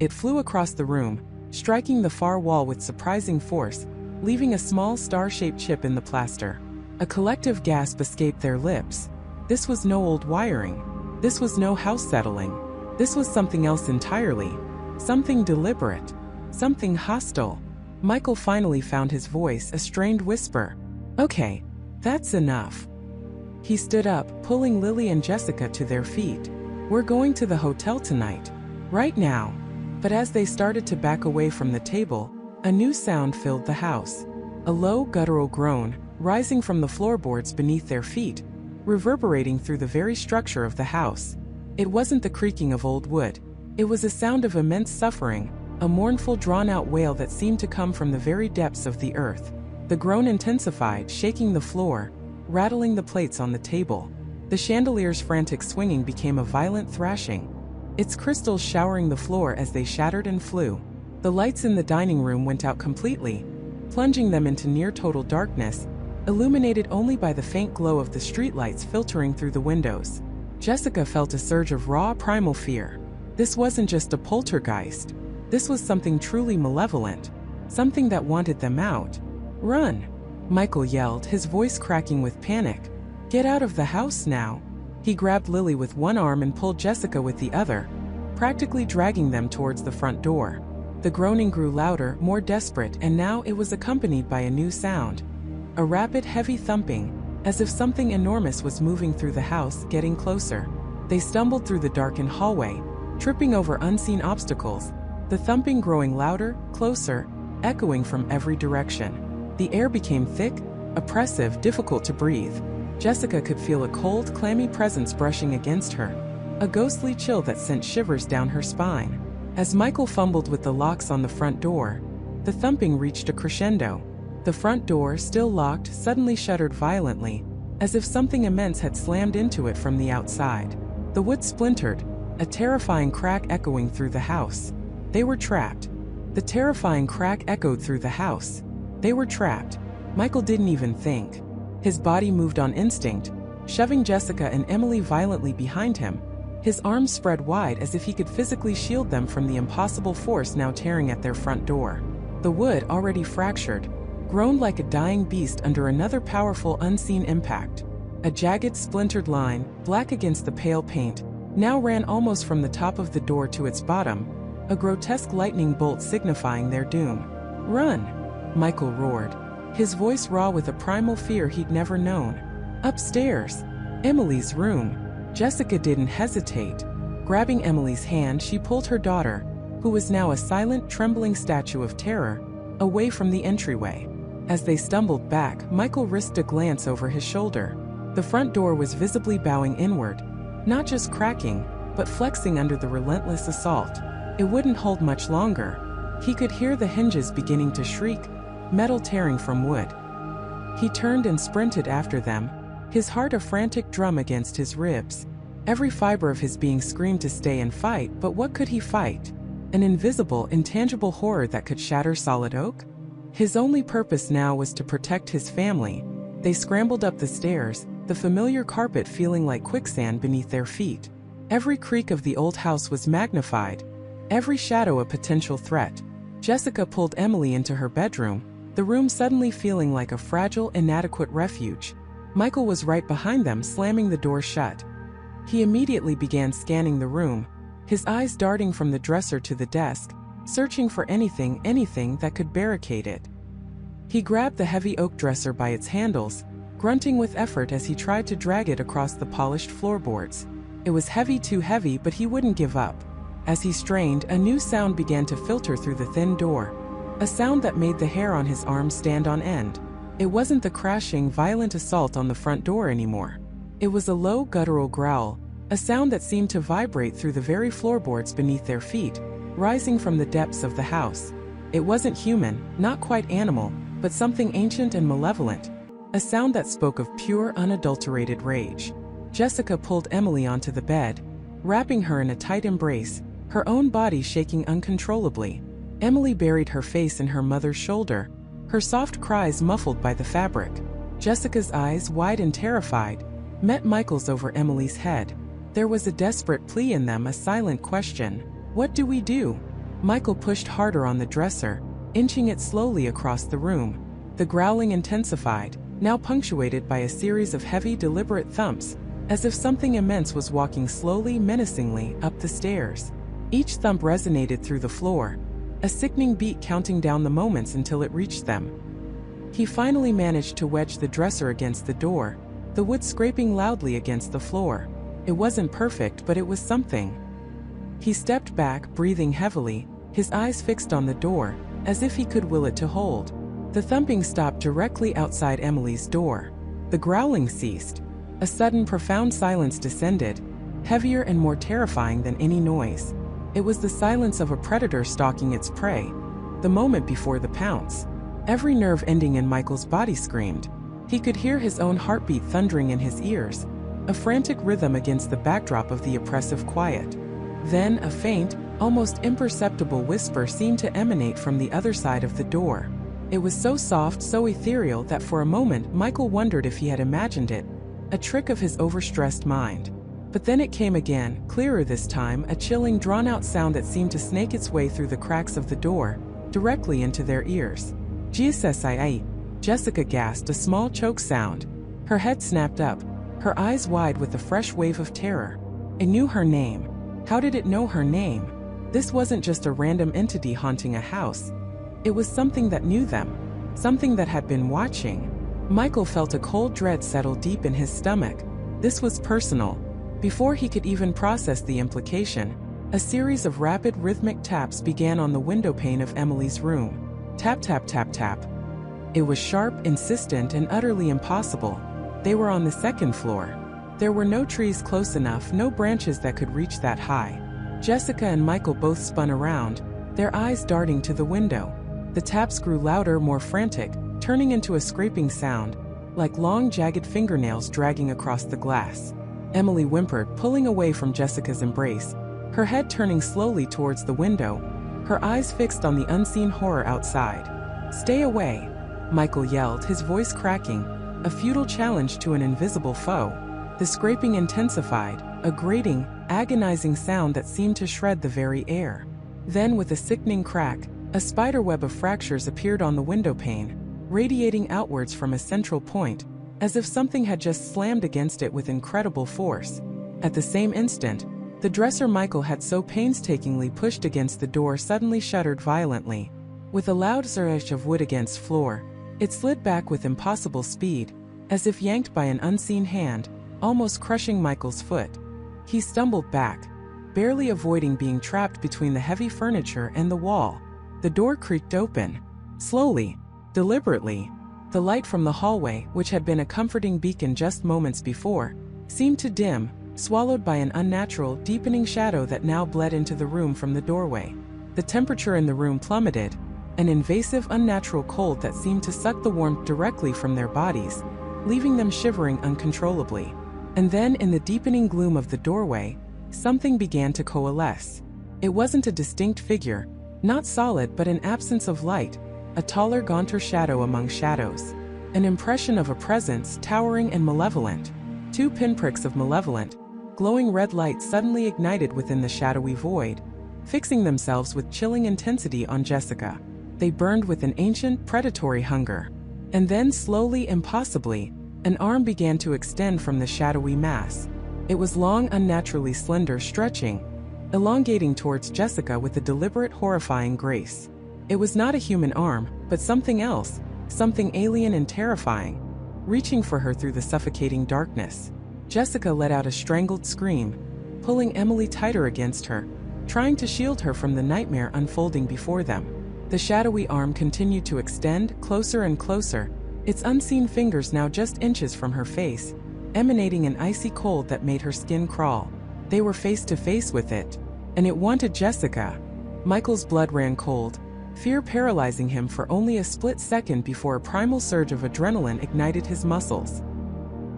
It flew across the room, striking the far wall with surprising force, leaving a small star-shaped chip in the plaster. A collective gasp escaped their lips. This was no old wiring. This was no house settling. This was something else entirely. Something deliberate. Something hostile. Michael finally found his voice, a strained whisper. "Okay, that's enough." He stood up, pulling Lily and Jessica to their feet. "We're going to the hotel tonight. Right now." But as they started to back away from the table, a new sound filled the house. A low, guttural groan, rising from the floorboards beneath their feet, reverberating through the very structure of the house. It wasn't the creaking of old wood. It was a sound of immense suffering, a mournful, drawn-out wail that seemed to come from the very depths of the earth. The groan intensified, shaking the floor, rattling the plates on the table. The chandelier's frantic swinging became a violent thrashing, its crystals showering the floor as they shattered and flew. The lights in the dining room went out completely, plunging them into near-total darkness, illuminated only by the faint glow of the streetlights filtering through the windows. Jessica felt a surge of raw, primal fear. This wasn't just a poltergeist. This was something truly malevolent, something that wanted them out. "Run!" Michael yelled, his voice cracking with panic. "Get out of the house now!" He grabbed Lily with one arm and pulled Jessica with the other, practically dragging them towards the front door. The groaning grew louder, more desperate, and now it was accompanied by a new sound. A rapid, heavy thumping, as if something enormous was moving through the house, getting closer. They stumbled through the darkened hallway, tripping over unseen obstacles, the thumping growing louder, closer, echoing from every direction. The air became thick, oppressive, difficult to breathe. Jessica could feel a cold, clammy presence brushing against her, a ghostly chill that sent shivers down her spine. As Michael fumbled with the locks on the front door, the thumping reached a crescendo. The front door, still locked, suddenly shuddered violently, as if something immense had slammed into it from the outside. The wood splintered, a terrifying crack echoing through the house. They were trapped. The terrifying crack echoed through the house. They were trapped. Michael didn't even think. His body moved on instinct, shoving Jessica and Emily violently behind him, his arms spread wide as if he could physically shield them from the impossible force now tearing at their front door. The wood, already fractured, groaned like a dying beast under another powerful unseen impact. A jagged, splintered line, black against the pale paint, now ran almost from the top of the door to its bottom, a grotesque lightning bolt signifying their doom. "Run!" Michael roared, his voice raw with a primal fear he'd never known. Upstairs, Emily's room. Jessica didn't hesitate. Grabbing Emily's hand, she pulled her daughter, who was now a silent, trembling statue of terror, away from the entryway. As they stumbled back, Michael risked a glance over his shoulder. The front door was visibly bowing inward, not just cracking, but flexing under the relentless assault. It wouldn't hold much longer. He could hear the hinges beginning to shriek, metal tearing from wood. He turned and sprinted after them, his heart a frantic drum against his ribs. Every fiber of his being screamed to stay and fight, but what could he fight? An invisible, intangible horror that could shatter solid oak? His only purpose now was to protect his family. They scrambled up the stairs, the familiar carpet feeling like quicksand beneath their feet. Every creak of the old house was magnified, every shadow a potential threat. Jessica pulled Emily into her bedroom, the room suddenly feeling like a fragile, inadequate refuge. Michael was right behind them, slamming the door shut. He immediately began scanning the room, his eyes darting from the dresser to the desk, searching for anything that could barricade it. He grabbed the heavy oak dresser by its handles, grunting with effort as he tried to drag it across the polished floorboards. It was heavy, too heavy, but he wouldn't give up. As he strained, a new sound began to filter through the thin door, a sound that made the hair on his arms stand on end. It wasn't the crashing, violent assault on the front door anymore. It was a low, guttural growl, a sound that seemed to vibrate through the very floorboards beneath their feet, rising from the depths of the house. It wasn't human, not quite animal, but something ancient and malevolent, a sound that spoke of pure, unadulterated rage. Jessica pulled Emily onto the bed, wrapping her in a tight embrace, her own body shaking uncontrollably. Emily buried her face in her mother's shoulder, her soft cries muffled by the fabric. Jessica's eyes, wide and terrified, met Michael's over Emily's head. There was a desperate plea in them, a silent question. What do we do? Michael pushed harder on the dresser, inching it slowly across the room. The growling intensified, now punctuated by a series of heavy, deliberate thumps, as if something immense was walking slowly, menacingly, up the stairs. Each thump resonated through the floor, a sickening beat counting down the moments until it reached them. He finally managed to wedge the dresser against the door, the wood scraping loudly against the floor. It wasn't perfect, but it was something. He stepped back, breathing heavily, his eyes fixed on the door, as if he could will it to hold. The thumping stopped directly outside Emily's door. The growling ceased. A sudden, profound silence descended, heavier and more terrifying than any noise. It was the silence of a predator stalking its prey, the moment before the pounce. Every nerve ending in Michael's body screamed. He could hear his own heartbeat thundering in his ears, a frantic rhythm against the backdrop of the oppressive quiet. Then, a faint, almost imperceptible whisper seemed to emanate from the other side of the door. It was so soft, so ethereal that for a moment Michael wondered if he had imagined it, a trick of his overstressed mind. But then it came again, clearer this time, a chilling, drawn-out sound that seemed to snake its way through the cracks of the door, directly into their ears. "Jesus!" Jessica gasped, a small choke sound. Her head snapped up, her eyes wide with a fresh wave of terror. It knew her name. How did it know her name? This wasn't just a random entity haunting a house. It was something that knew them, something that had been watching. Michael felt a cold dread settle deep in his stomach. This was personal. Before he could even process the implication, a series of rapid, rhythmic taps began on the windowpane of Emily's room. Tap, tap, tap, tap. It was sharp, insistent, and utterly impossible. They were on the second floor. There were no trees close enough, no branches that could reach that high. Jessica and Michael both spun around, their eyes darting to the window. The taps grew louder, more frantic, turning into a scraping sound, like long, jagged fingernails dragging across the glass. Emily whimpered, pulling away from Jessica's embrace, her head turning slowly towards the window, her eyes fixed on the unseen horror outside. "Stay away," Michael yelled, his voice cracking, a futile challenge to an invisible foe. The scraping intensified, a grating, agonizing sound that seemed to shred the very air. Then, with a sickening crack, a spiderweb of fractures appeared on the windowpane, radiating outwards from a central point, as if something had just slammed against it with incredible force. At the same instant, the dresser Michael had so painstakingly pushed against the door suddenly shuddered violently. With a loud surge of wood against floor, it slid back with impossible speed, as if yanked by an unseen hand, almost crushing Michael's foot. He stumbled back, barely avoiding being trapped between the heavy furniture and the wall. The door creaked open. Slowly, deliberately, the light from the hallway, which had been a comforting beacon just moments before, seemed to dim, swallowed by an unnatural, deepening shadow that now bled into the room from the doorway. The temperature in the room plummeted, an invasive, unnatural cold that seemed to suck the warmth directly from their bodies, leaving them shivering uncontrollably. And then, in the deepening gloom of the doorway, something began to coalesce. It wasn't a distinct figure, not solid but an absence of light, a taller, gaunter shadow among shadows. An impression of a presence, towering and malevolent. Two pinpricks of malevolent, glowing red light suddenly ignited within the shadowy void, fixing themselves with chilling intensity on Jessica. They burned with an ancient, predatory hunger. And then, slowly, impossibly, an arm began to extend from the shadowy mass. It was long, unnaturally slender, stretching, elongating towards Jessica with a deliberate, horrifying grace. It was not a human arm, but something else, something alien and terrifying, reaching for her through the suffocating darkness. Jessica let out a strangled scream, pulling Emily tighter against her, trying to shield her from the nightmare unfolding before them. The shadowy arm continued to extend, closer and closer, its unseen fingers now just inches from her face, emanating an icy cold that made her skin crawl. They were face to face with it, and it wanted Jessica. Michael's blood ran cold, fear paralyzing him for only a split second before a primal surge of adrenaline ignited his muscles.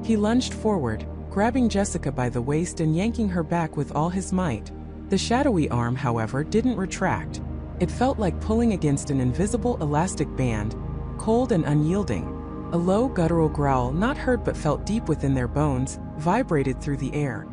He lunged forward, grabbing Jessica by the waist and yanking her back with all his might. The shadowy arm, however, didn't retract. It felt like pulling against an invisible elastic band, cold and unyielding. A low, guttural growl, not heard but felt deep within their bones, vibrated through the air.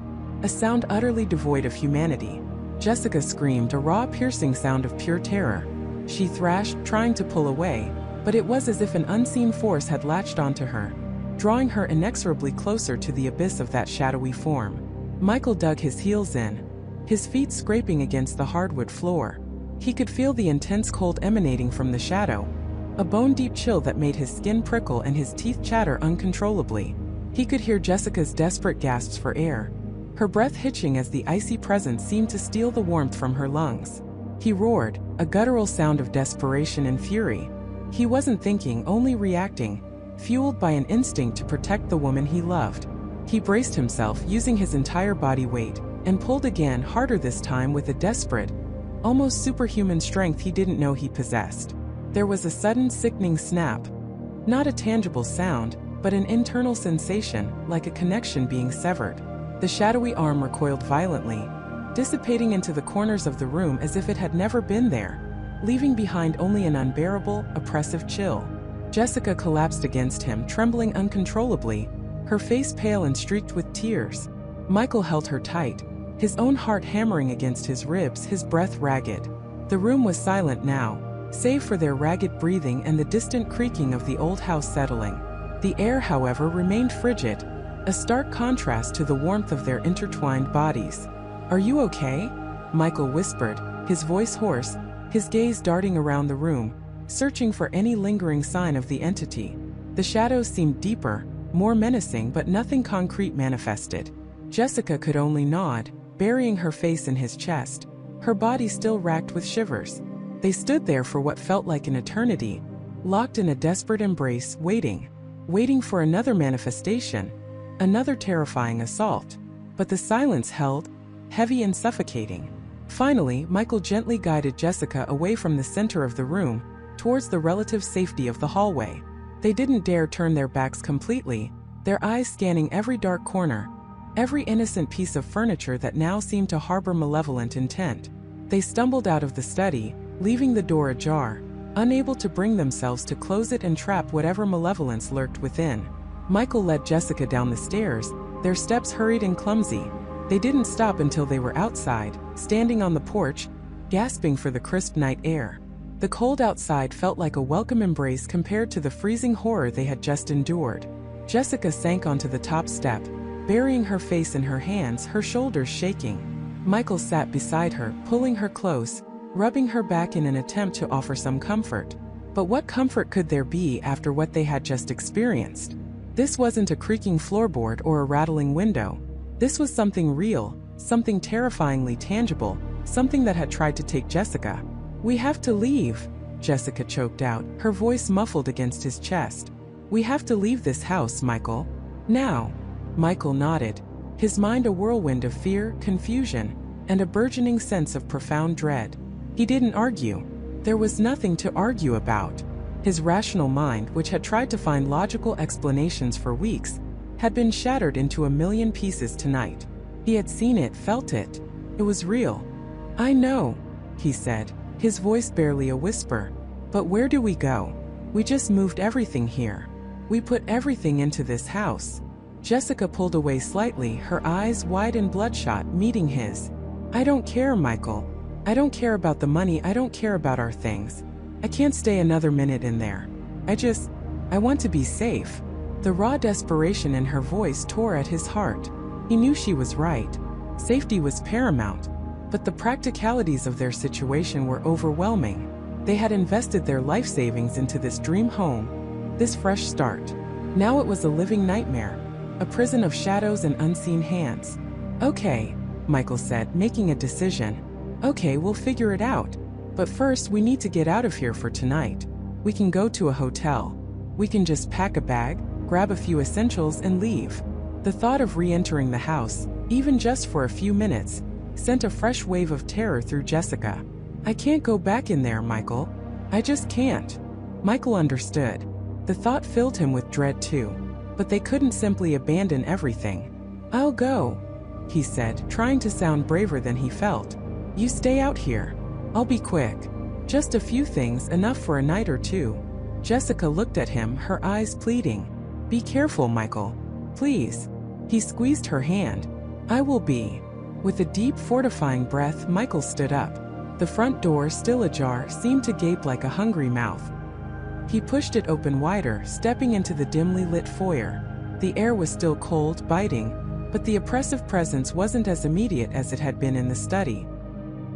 A sound utterly devoid of humanity. Jessica screamed, a raw, piercing sound of pure terror. She thrashed, trying to pull away, but it was as if an unseen force had latched onto her, drawing her inexorably closer to the abyss of that shadowy form. Michael dug his heels in, his feet scraping against the hardwood floor. He could feel the intense cold emanating from the shadow, a bone-deep chill that made his skin prickle and his teeth chatter uncontrollably. He could hear Jessica's desperate gasps for air, her breath hitching as the icy presence seemed to steal the warmth from her lungs. He roared, a guttural sound of desperation and fury. He wasn't thinking, only reacting, fueled by an instinct to protect the woman he loved. He braced himself, using his entire body weight, and pulled again, harder this time with a desperate, almost superhuman strength he didn't know he possessed. There was a sudden sickening snap. Not a tangible sound, but an internal sensation, like a connection being severed. The shadowy arm recoiled violently, dissipating into the corners of the room as if it had never been there, leaving behind only an unbearable, oppressive chill. Jessica collapsed against him, trembling uncontrollably, her face pale and streaked with tears. Michael held her tight, his own heart hammering against his ribs, his breath ragged. The room was silent now, save for their ragged breathing and the distant creaking of the old house settling. The air, however, remained frigid, a stark contrast to the warmth of their intertwined bodies. "Are you okay?" Michael whispered, his voice hoarse, his gaze darting around the room, searching for any lingering sign of the entity. The shadows seemed deeper, more menacing, but nothing concrete manifested. Jessica could only nod, burying her face in his chest, her body still racked with shivers. They stood there for what felt like an eternity, locked in a desperate embrace, waiting for another manifestation, another terrifying assault. But the silence held, heavy and suffocating. Finally, Michael gently guided Jessica away from the center of the room, towards the relative safety of the hallway. They didn't dare turn their backs completely, their eyes scanning every dark corner, every innocent piece of furniture that now seemed to harbor malevolent intent. They stumbled out of the study, leaving the door ajar, unable to bring themselves to close it and trap whatever malevolence lurked within. Michael led Jessica down the stairs, their steps hurried and clumsy. They didn't stop until they were outside, standing on the porch, gasping for the crisp night air. The cold outside felt like a welcome embrace compared to the freezing horror they had just endured. Jessica sank onto the top step, burying her face in her hands, her shoulders shaking. Michael sat beside her, pulling her close, rubbing her back in an attempt to offer some comfort. But what comfort could there be after what they had just experienced? This wasn't a creaking floorboard or a rattling window. This was something real, something terrifyingly tangible, something that had tried to take Jessica. "We have to leave," Jessica choked out, her voice muffled against his chest. "We have to leave this house, Michael. Now." Michael nodded, his mind a whirlwind of fear, confusion, and a burgeoning sense of profound dread. He didn't argue. There was nothing to argue about. His rational mind, which had tried to find logical explanations for weeks, had been shattered into a million pieces tonight. He had seen it, felt it. It was real. "I know," he said, his voice barely a whisper. "But where do we go? We just moved everything here. We put everything into this house." Jessica pulled away slightly, her eyes wide and bloodshot, meeting his. "I don't care, Michael. I don't care about the money, I don't care about our things. I can't stay another minute in there. I want to be safe." The raw desperation in her voice tore at his heart. He knew she was right. Safety was paramount. But the practicalities of their situation were overwhelming. They had invested their life savings into this dream home, this fresh start. Now it was a living nightmare, a prison of shadows and unseen hands. "Okay," Michael said, making a decision. "Okay, we'll figure it out. But first we need to get out of here for tonight. We can go to a hotel. We can just pack a bag, grab a few essentials and leave." The thought of re-entering the house, even just for a few minutes, sent a fresh wave of terror through Jessica. "I can't go back in there, Michael. I just can't." Michael understood. The thought filled him with dread too. But they couldn't simply abandon everything. "I'll go," he said, trying to sound braver than he felt. You stay out here. I'll be quick. Just a few things, enough for a night or two. Jessica looked at him, her eyes pleading. Be careful, Michael. Please. He squeezed her hand. I will be. With a deep, fortifying breath, Michael stood up. The front door, still ajar, seemed to gape like a hungry mouth. He pushed it open wider, stepping into the dimly lit foyer. The air was still cold, biting, but the oppressive presence wasn't as immediate as it had been in the study.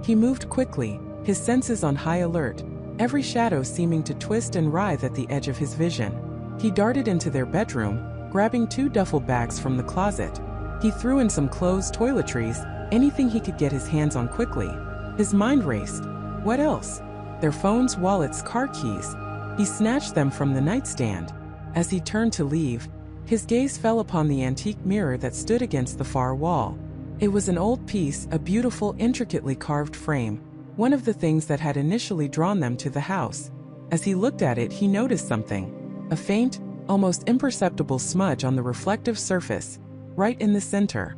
He moved quickly, his senses on high alert, every shadow seeming to twist and writhe at the edge of his vision. He darted into their bedroom, grabbing 2 duffel bags from the closet. He threw in some clothes, toiletries, anything he could get his hands on quickly. His mind raced. What else? Their phones, wallets, car keys. He snatched them from the nightstand. As he turned to leave, his gaze fell upon the antique mirror that stood against the far wall. It was an old piece, a beautiful, intricately carved frame, one of the things that had initially drawn them to the house. As he looked at it, he noticed something. A faint, almost imperceptible smudge on the reflective surface, right in the center.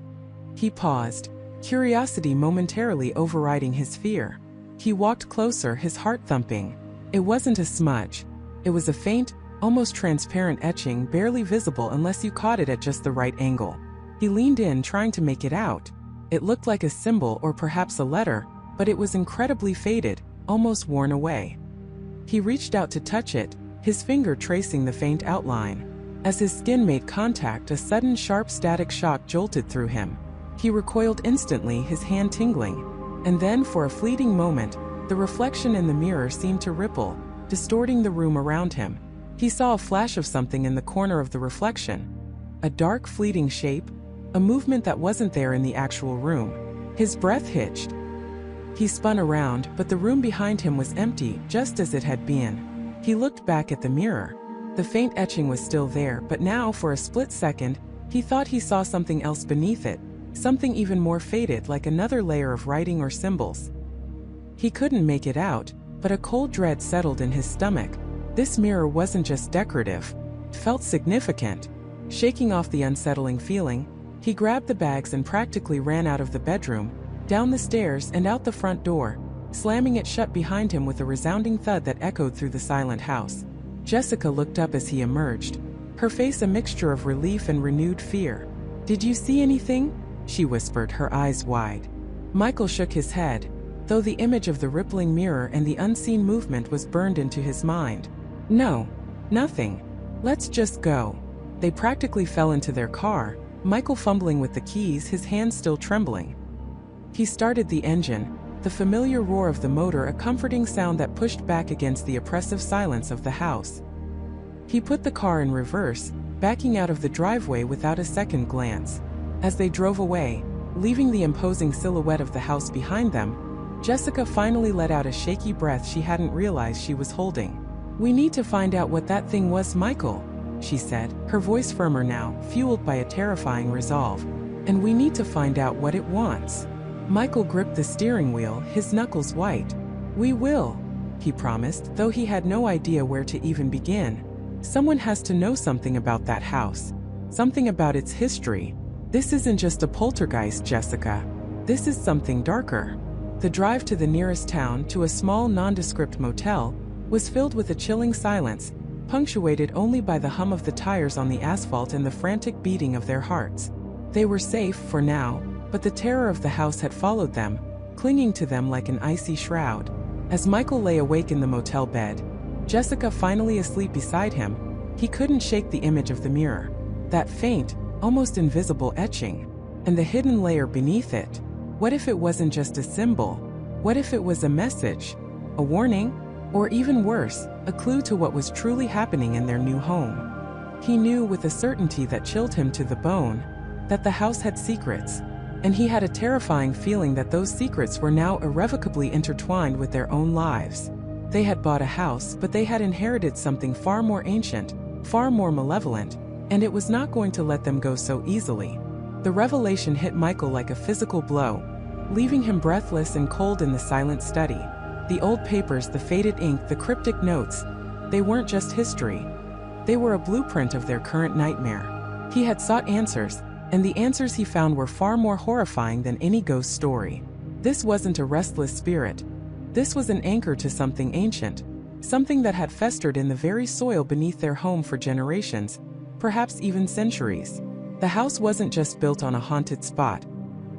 He paused, curiosity momentarily overriding his fear. He walked closer, his heart thumping. It wasn't a smudge. It was a faint, almost transparent etching, barely visible unless you caught it at just the right angle. He leaned in, trying to make it out. It looked like a symbol or perhaps a letter, but it was incredibly faded, almost worn away. He reached out to touch it, his finger tracing the faint outline. As his skin made contact, a sudden sharp static shock jolted through him. He recoiled instantly, his hand tingling. And then, for a fleeting moment, the reflection in the mirror seemed to ripple, distorting the room around him. He saw a flash of something in the corner of the reflection. A dark, fleeting shape, a movement that wasn't there in the actual room. His breath hitched. He spun around, but the room behind him was empty, just as it had been. He looked back at the mirror. The faint etching was still there, but now, for a split second, he thought he saw something else beneath it, something even more faded, like another layer of writing or symbols. He couldn't make it out, but a cold dread settled in his stomach. This mirror wasn't just decorative, it felt significant. Shaking off the unsettling feeling, he grabbed the bags and practically ran out of the bedroom, down the stairs and out the front door, slamming it shut behind him with a resounding thud that echoed through the silent house. Jessica looked up as he emerged, her face a mixture of relief and renewed fear. Did you see anything? She whispered, her eyes wide. Michael shook his head, though the image of the rippling mirror and the unseen movement was burned into his mind. No, nothing. Let's just go. They practically fell into their car, Michael fumbling with the keys, his hands still trembling. He started the engine, the familiar roar of the motor a comforting sound that pushed back against the oppressive silence of the house. He put the car in reverse, backing out of the driveway without a second glance. As they drove away, leaving the imposing silhouette of the house behind them, Jessica finally let out a shaky breath she hadn't realized she was holding. We need to find out what that thing was, Michael, she said, her voice firmer now, fueled by a terrifying resolve. And we need to find out what it wants. Michael gripped the steering wheel, his knuckles white. We will, he promised, though he had no idea where to even begin. Someone has to know something about that house. Something about its history. This isn't just a poltergeist, Jessica. This is something darker. The drive to the nearest town, to a small nondescript motel, was filled with a chilling silence, punctuated only by the hum of the tires on the asphalt and the frantic beating of their hearts. They were safe for now, but the terror of the house had followed them, clinging to them like an icy shroud. As Michael lay awake in the motel bed, Jessica finally asleep beside him, he couldn't shake the image of the mirror. That faint, almost invisible etching, and the hidden layer beneath it. What if it wasn't just a symbol? What if it was a message? A warning? Or even worse, a clue to what was truly happening in their new home? He knew with a certainty that chilled him to the bone that the house had secrets, and he had a terrifying feeling that those secrets were now irrevocably intertwined with their own lives. They had bought a house, but they had inherited something far more ancient, far more malevolent, and it was not going to let them go so easily. The revelation hit Michael like a physical blow, leaving him breathless and cold in the silent study. The old papers, the faded ink, the cryptic notes, they weren't just history. They were a blueprint of their current nightmare. He had sought answers, and the answers he found were far more horrifying than any ghost story. This wasn't a restless spirit. This was an anchor to something ancient, something that had festered in the very soil beneath their home for generations, perhaps even centuries. The house wasn't just built on a haunted spot.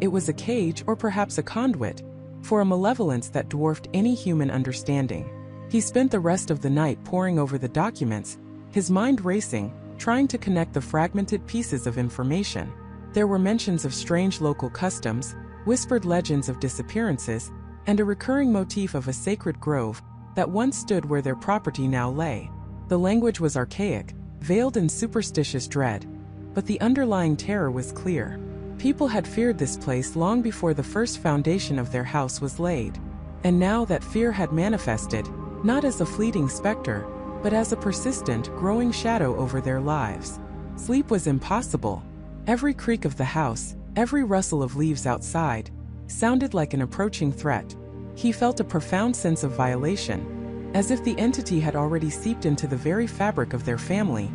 It was a cage, or perhaps a conduit, for a malevolence that dwarfed any human understanding. He spent the rest of the night poring over the documents, his mind racing, trying to connect the fragmented pieces of information. There were mentions of strange local customs, whispered legends of disappearances, and a recurring motif of a sacred grove that once stood where their property now lay. The language was archaic, veiled in superstitious dread, but the underlying terror was clear. People had feared this place long before the first foundation of their house was laid. And now that fear had manifested, not as a fleeting specter, but as a persistent, growing shadow over their lives. Sleep was impossible. Every creak of the house, every rustle of leaves outside, sounded like an approaching threat. He felt a profound sense of violation, as if the entity had already seeped into the very fabric of their family,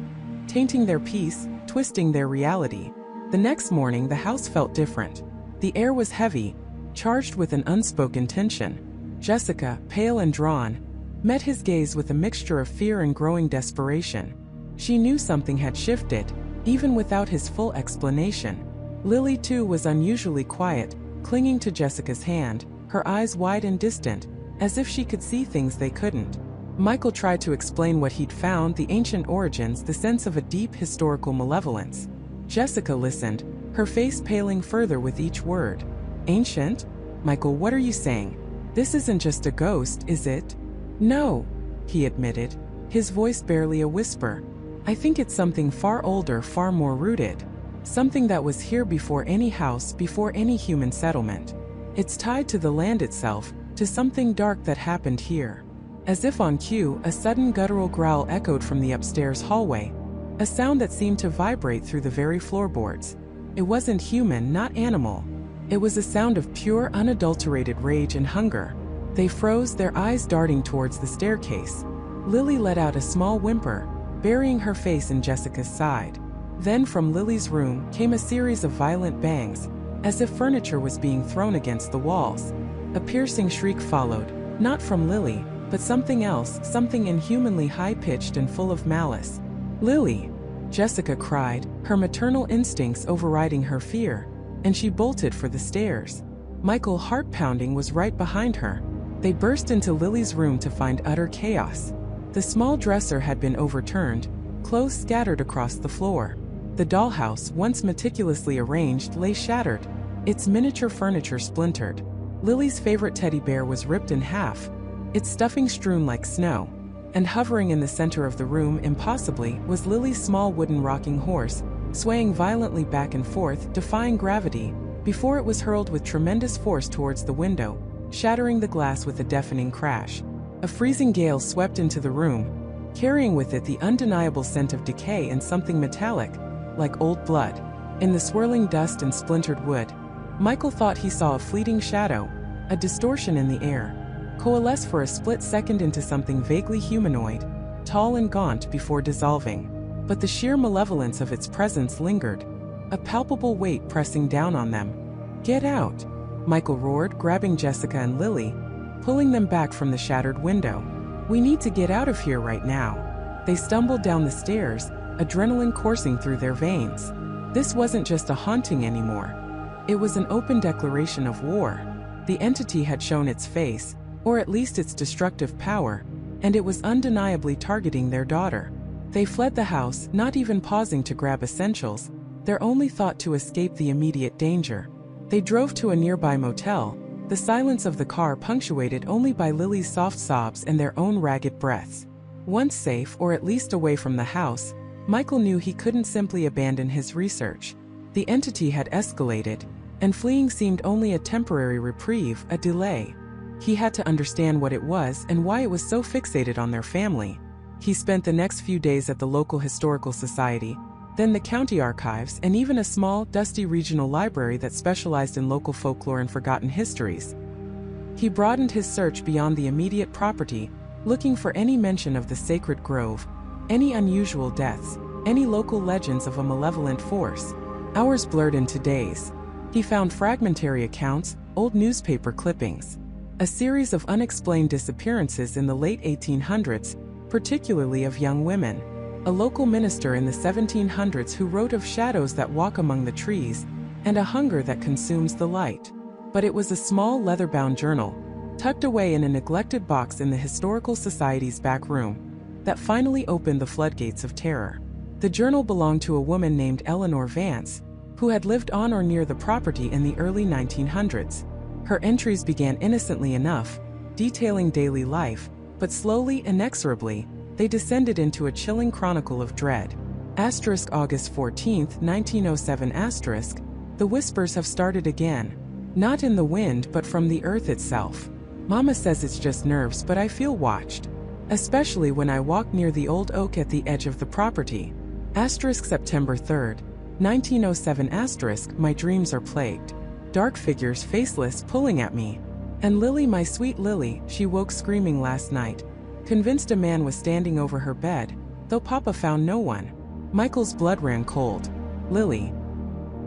tainting their peace, twisting their reality. The next morning the house felt different. The air was heavy, charged with an unspoken tension. Jessica, pale and drawn, met his gaze with a mixture of fear and growing desperation. She knew something had shifted, even without his full explanation. Lily, too, was unusually quiet, clinging to Jessica's hand, her eyes wide and distant, as if she could see things they couldn't. Michael tried to explain what he'd found, the ancient origins, the sense of a deep historical malevolence. Jessica listened, her face paling further with each word. Ancient? Michael, what are you saying? This isn't just a ghost, is it? No, he admitted, his voice barely a whisper. I think it's something far older, far more rooted. Something that was here before any house, before any human settlement. It's tied to the land itself, to something dark that happened here. As if on cue, a sudden guttural growl echoed from the upstairs hallway, a sound that seemed to vibrate through the very floorboards. It wasn't human, not animal. It was a sound of pure, unadulterated rage and hunger. They froze, their eyes darting towards the staircase. Lily let out a small whimper, burying her face in Jessica's side. Then from Lily's room came a series of violent bangs, as if furniture was being thrown against the walls. A piercing shriek followed, not from Lily, but something else, something inhumanly high-pitched and full of malice. Lily! Jessica cried, her maternal instincts overriding her fear, and she bolted for the stairs. Michael, heart-pounding, was right behind her. They burst into Lily's room to find utter chaos. The small dresser had been overturned, clothes scattered across the floor. The dollhouse, once meticulously arranged, lay shattered, its miniature furniture splintered. Lily's favorite teddy bear was ripped in half, its stuffing strewn like snow. And hovering in the center of the room, impossibly, was Lily's small wooden rocking horse, swaying violently back and forth, defying gravity, before it was hurled with tremendous force towards the window, shattering the glass with a deafening crash. A freezing gale swept into the room, carrying with it the undeniable scent of decay and something metallic, like old blood. In the swirling dust and splintered wood, Michael thought he saw a fleeting shadow, a distortion in the air, coalesce for a split second into something vaguely humanoid, tall and gaunt before dissolving. But the sheer malevolence of its presence lingered, a palpable weight pressing down on them. "Get out!" Michael roared, grabbing Jessica and Lily, pulling them back from the shattered window. "We need to get out of here right now." They stumbled down the stairs, adrenaline coursing through their veins. This wasn't just a haunting anymore. It was an open declaration of war. The entity had shown its face, or at least its destructive power, and it was undeniably targeting their daughter. They fled the house, not even pausing to grab essentials, their only thought to escape the immediate danger. They drove to a nearby motel, the silence of the car punctuated only by Lily's soft sobs and their own ragged breaths. Once safe, or at least away from the house, Michael knew he couldn't simply abandon his research. The entity had escalated, and fleeing seemed only a temporary reprieve, a delay. He had to understand what it was and why it was so fixated on their family. He spent the next few days at the local historical society, then the county archives, and even a small, dusty regional library that specialized in local folklore and forgotten histories. He broadened his search beyond the immediate property, looking for any mention of the sacred grove, any unusual deaths, any local legends of a malevolent force. Hours blurred into days. He found fragmentary accounts, old newspaper clippings. A series of unexplained disappearances in the late 1800s, particularly of young women. A local minister in the 1700s who wrote of shadows that walk among the trees, and a hunger that consumes the light. But it was a small leather-bound journal, tucked away in a neglected box in the Historical Society's back room, that finally opened the floodgates of terror. The journal belonged to a woman named Eleanor Vance, who had lived on or near the property in the early 1900s. Her entries began innocently enough, detailing daily life, but slowly, inexorably, they descended into a chilling chronicle of dread. August 14, 1907 *, the whispers have started again. Not in the wind but from the earth itself. Mama says it's just nerves, but I feel watched. Especially when I walk near the old oak at the edge of the property. September 3, 1907 *, my dreams are plagued. Dark figures, faceless, pulling at me. And Lily, my sweet Lily, she woke screaming last night. Convinced a man was standing over her bed, though Papa found no one. Michael's blood ran cold. Lily.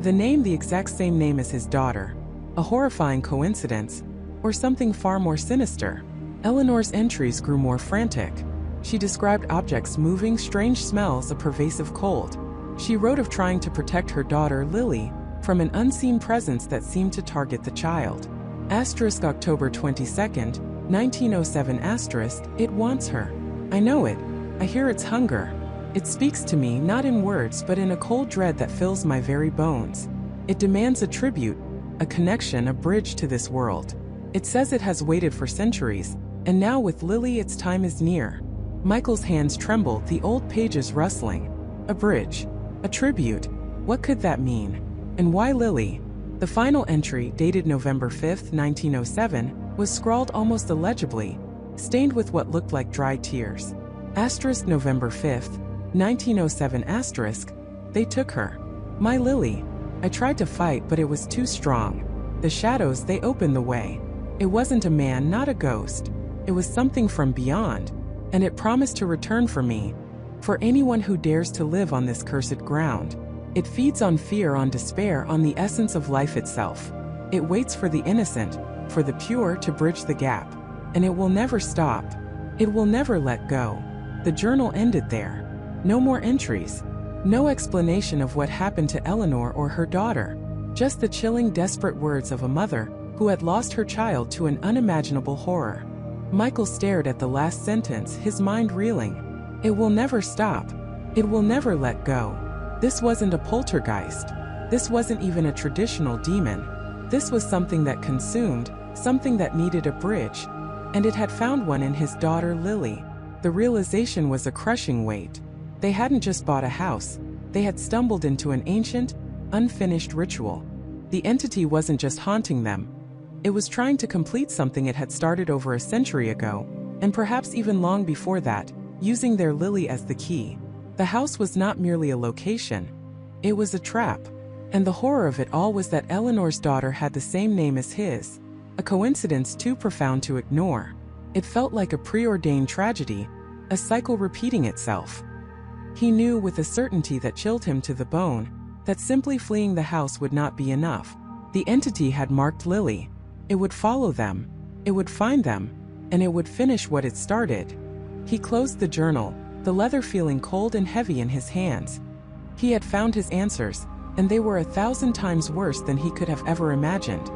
The name, the exact same name as his daughter. A horrifying coincidence, or something far more sinister. Eleanor's entries grew more frantic. She described objects moving, strange smells, a pervasive cold. She wrote of trying to protect her daughter, Lily, from an unseen presence that seemed to target the child. October 22, 1907 it wants her. I know it. I hear its hunger. It speaks to me, not in words but in a cold dread that fills my very bones. It demands a tribute, a connection, a bridge to this world. It says it has waited for centuries, and now with Lily its time is near. Michael's hands trembled, the old pages rustling. A bridge. A tribute. What could that mean? And why Lily? The final entry, dated November 5, 1907, was scrawled almost illegibly, stained with what looked like dry tears. November 5, 1907 they took her. My Lily. I tried to fight, but it was too strong. The shadows, they opened the way. It wasn't a man, not a ghost. It was something from beyond, and it promised to return for me. For anyone who dares to live on this cursed ground. It feeds on fear, on despair, on the essence of life itself. It waits for the innocent, for the pure to bridge the gap. And it will never stop. It will never let go. The journal ended there. No more entries. No explanation of what happened to Eleanor or her daughter. Just the chilling, desperate words of a mother who had lost her child to an unimaginable horror. Michael stared at the last sentence, his mind reeling. It will never stop. It will never let go. This wasn't a poltergeist. This wasn't even a traditional demon. This was something that consumed, something that needed a bridge. And it had found one in his daughter Lily. The realization was a crushing weight. They hadn't just bought a house. They had stumbled into an ancient, unfinished ritual. The entity wasn't just haunting them. It was trying to complete something it had started over a century ago, and perhaps even long before that, using their Lily as the key. The house was not merely a location. It was a trap. And the horror of it all was that Eleanor's daughter had the same name as his. A coincidence too profound to ignore. It felt like a preordained tragedy, a cycle repeating itself. He knew with a certainty that chilled him to the bone, that simply fleeing the house would not be enough. The entity had marked Lily. It would follow them. It would find them. And it would finish what it started. He closed the journal, the leather feeling cold and heavy in his hands. He had found his answers, and they were 1,000 times worse than he could have ever imagined.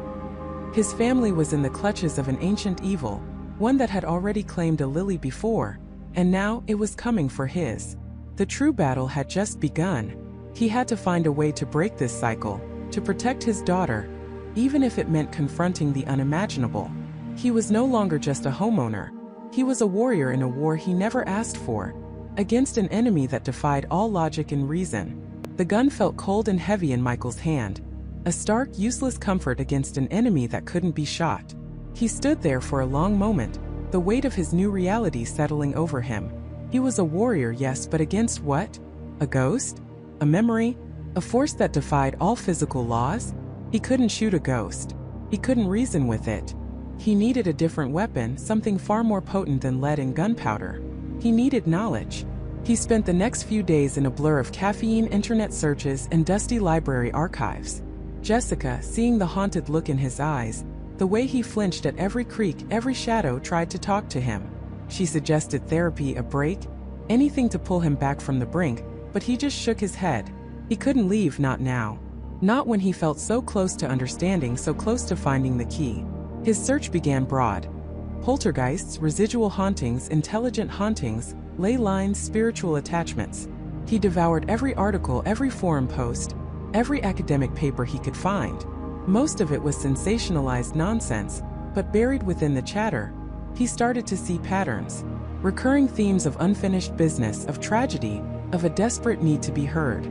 His family was in the clutches of an ancient evil, one that had already claimed a Lily before, and now it was coming for his. The true battle had just begun. He had to find a way to break this cycle, to protect his daughter, even if it meant confronting the unimaginable. He was no longer just a homeowner. He was a warrior in a war he never asked for, against an enemy that defied all logic and reason. The gun felt cold and heavy in Michael's hand, a stark, useless comfort against an enemy that couldn't be shot. He stood there for a long moment, the weight of his new reality settling over him. He was a warrior, yes, but against what? A ghost? A memory? A force that defied all physical laws? He couldn't shoot a ghost. He couldn't reason with it. He needed a different weapon, something far more potent than lead and gunpowder. He needed knowledge. He spent the next few days in a blur of caffeine, internet searches, and dusty library archives. Jessica, seeing the haunted look in his eyes, The way he flinched at every creak, every shadow tried to talk to him. She suggested therapy, a break, anything to pull him back from the brink, but he just shook his head. He couldn't leave, not now. Not when he felt so close to understanding, so close to finding the key. His search began broad. Poltergeists, residual hauntings, intelligent hauntings, ley lines, spiritual attachments. He devoured every article, every forum post, every academic paper he could find. Most of it was sensationalized nonsense, but buried within the chatter, he started to see patterns. Recurring themes of unfinished business, of tragedy, of a desperate need to be heard.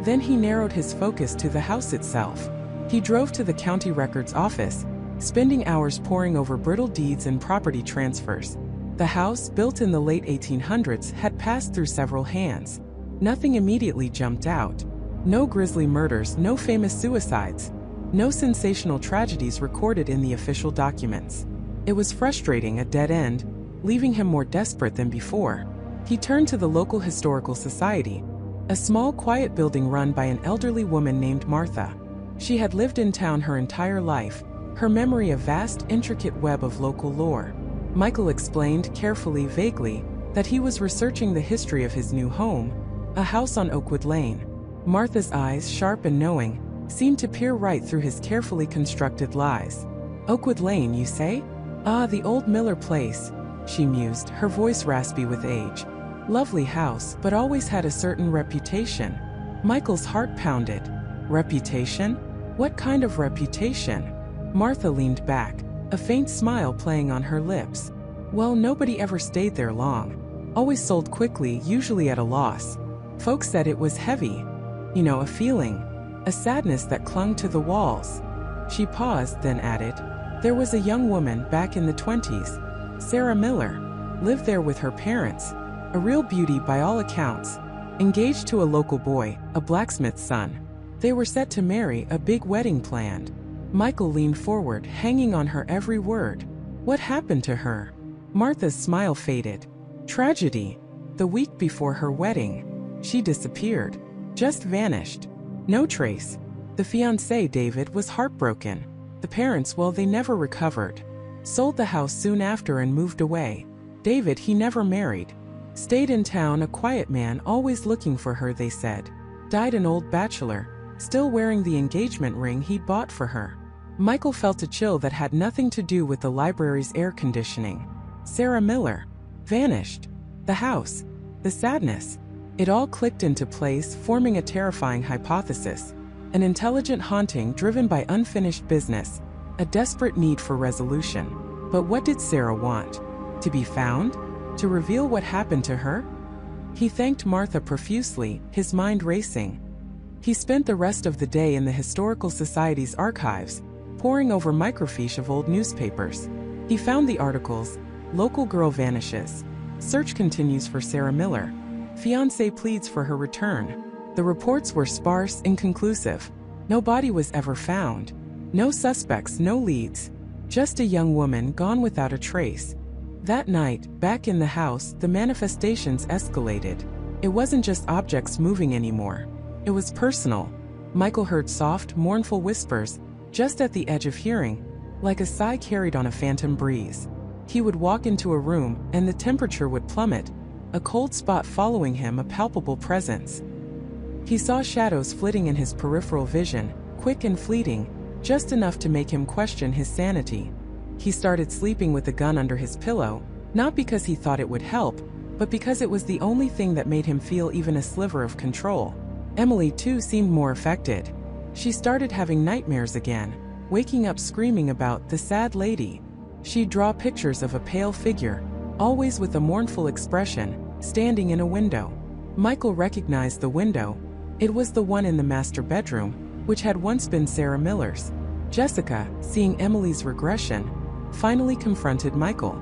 Then he narrowed his focus to the house itself. He drove to the county records office, spending hours poring over brittle deeds and property transfers. The house, built in the late 1800s, had passed through several hands. Nothing immediately jumped out. No grisly murders, no famous suicides, no sensational tragedies recorded in the official documents. It was frustrating, a dead end, leaving him more desperate than before. He turned to the local historical society, a small, quiet building run by an elderly woman named Martha. She had lived in town her entire life, her memory a vast, intricate web of local lore. Michael explained, carefully, vaguely, that he was researching the history of his new home, a house on Oakwood Lane. Martha's eyes, sharp and knowing, seemed to peer right through his carefully constructed lies. Oakwood Lane, you say? Ah, the old Miller place, she mused, her voice raspy with age. Lovely house, but always had a certain reputation. Michael's heart pounded. Reputation? What kind of reputation? Martha leaned back, a faint smile playing on her lips. Well, nobody ever stayed there long. Always sold quickly, usually at a loss. Folks said it was heavy. You know, a feeling. A sadness that clung to the walls. She paused, then added, there was a young woman back in the 20s, Sarah Miller, lived there with her parents. A real beauty by all accounts. Engaged to a local boy, a blacksmith's son. They were set to marry, a big wedding planned. Michael leaned forward, hanging on her every word. What happened to her? Martha's smile faded. Tragedy. The week before her wedding, she disappeared. Just vanished. No trace. The fiancé, David, was heartbroken. The parents, well, they never recovered. Sold the house soon after and moved away. David, he never married. Stayed in town, a quiet man, always looking for her, they said. Died an old bachelor, still wearing the engagement ring he bought for her. Michael felt a chill that had nothing to do with the library's air conditioning. Sarah Miller. Vanished. The house. The sadness. It all clicked into place, forming a terrifying hypothesis. An intelligent haunting driven by unfinished business. A desperate need for resolution. But what did Sarah want? To be found? To reveal what happened to her? He thanked Martha profusely, his mind racing. He spent the rest of the day in the Historical Society's archives, poring over microfiche of old newspapers. He found the articles, Local Girl Vanishes. Search continues for Sarah Miller. Fiancé pleads for her return. The reports were sparse, inconclusive. No body was ever found. No suspects, no leads. Just a young woman gone without a trace. That night, back in the house, the manifestations escalated. It wasn't just objects moving anymore. It was personal. Michael heard soft, mournful whispers, just at the edge of hearing, like a sigh carried on a phantom breeze. He would walk into a room, and the temperature would plummet, a cold spot following him, a palpable presence. He saw shadows flitting in his peripheral vision, quick and fleeting, just enough to make him question his sanity. He started sleeping with a gun under his pillow, not because he thought it would help, but because it was the only thing that made him feel even a sliver of control. Emily, too, seemed more affected. She started having nightmares again, waking up screaming about the sad lady. She'd draw pictures of a pale figure, always with a mournful expression, standing in a window. Michael recognized the window. It was the one in the master bedroom, which had once been Sarah Miller's. Jessica, seeing Emily's regression, finally confronted Michael.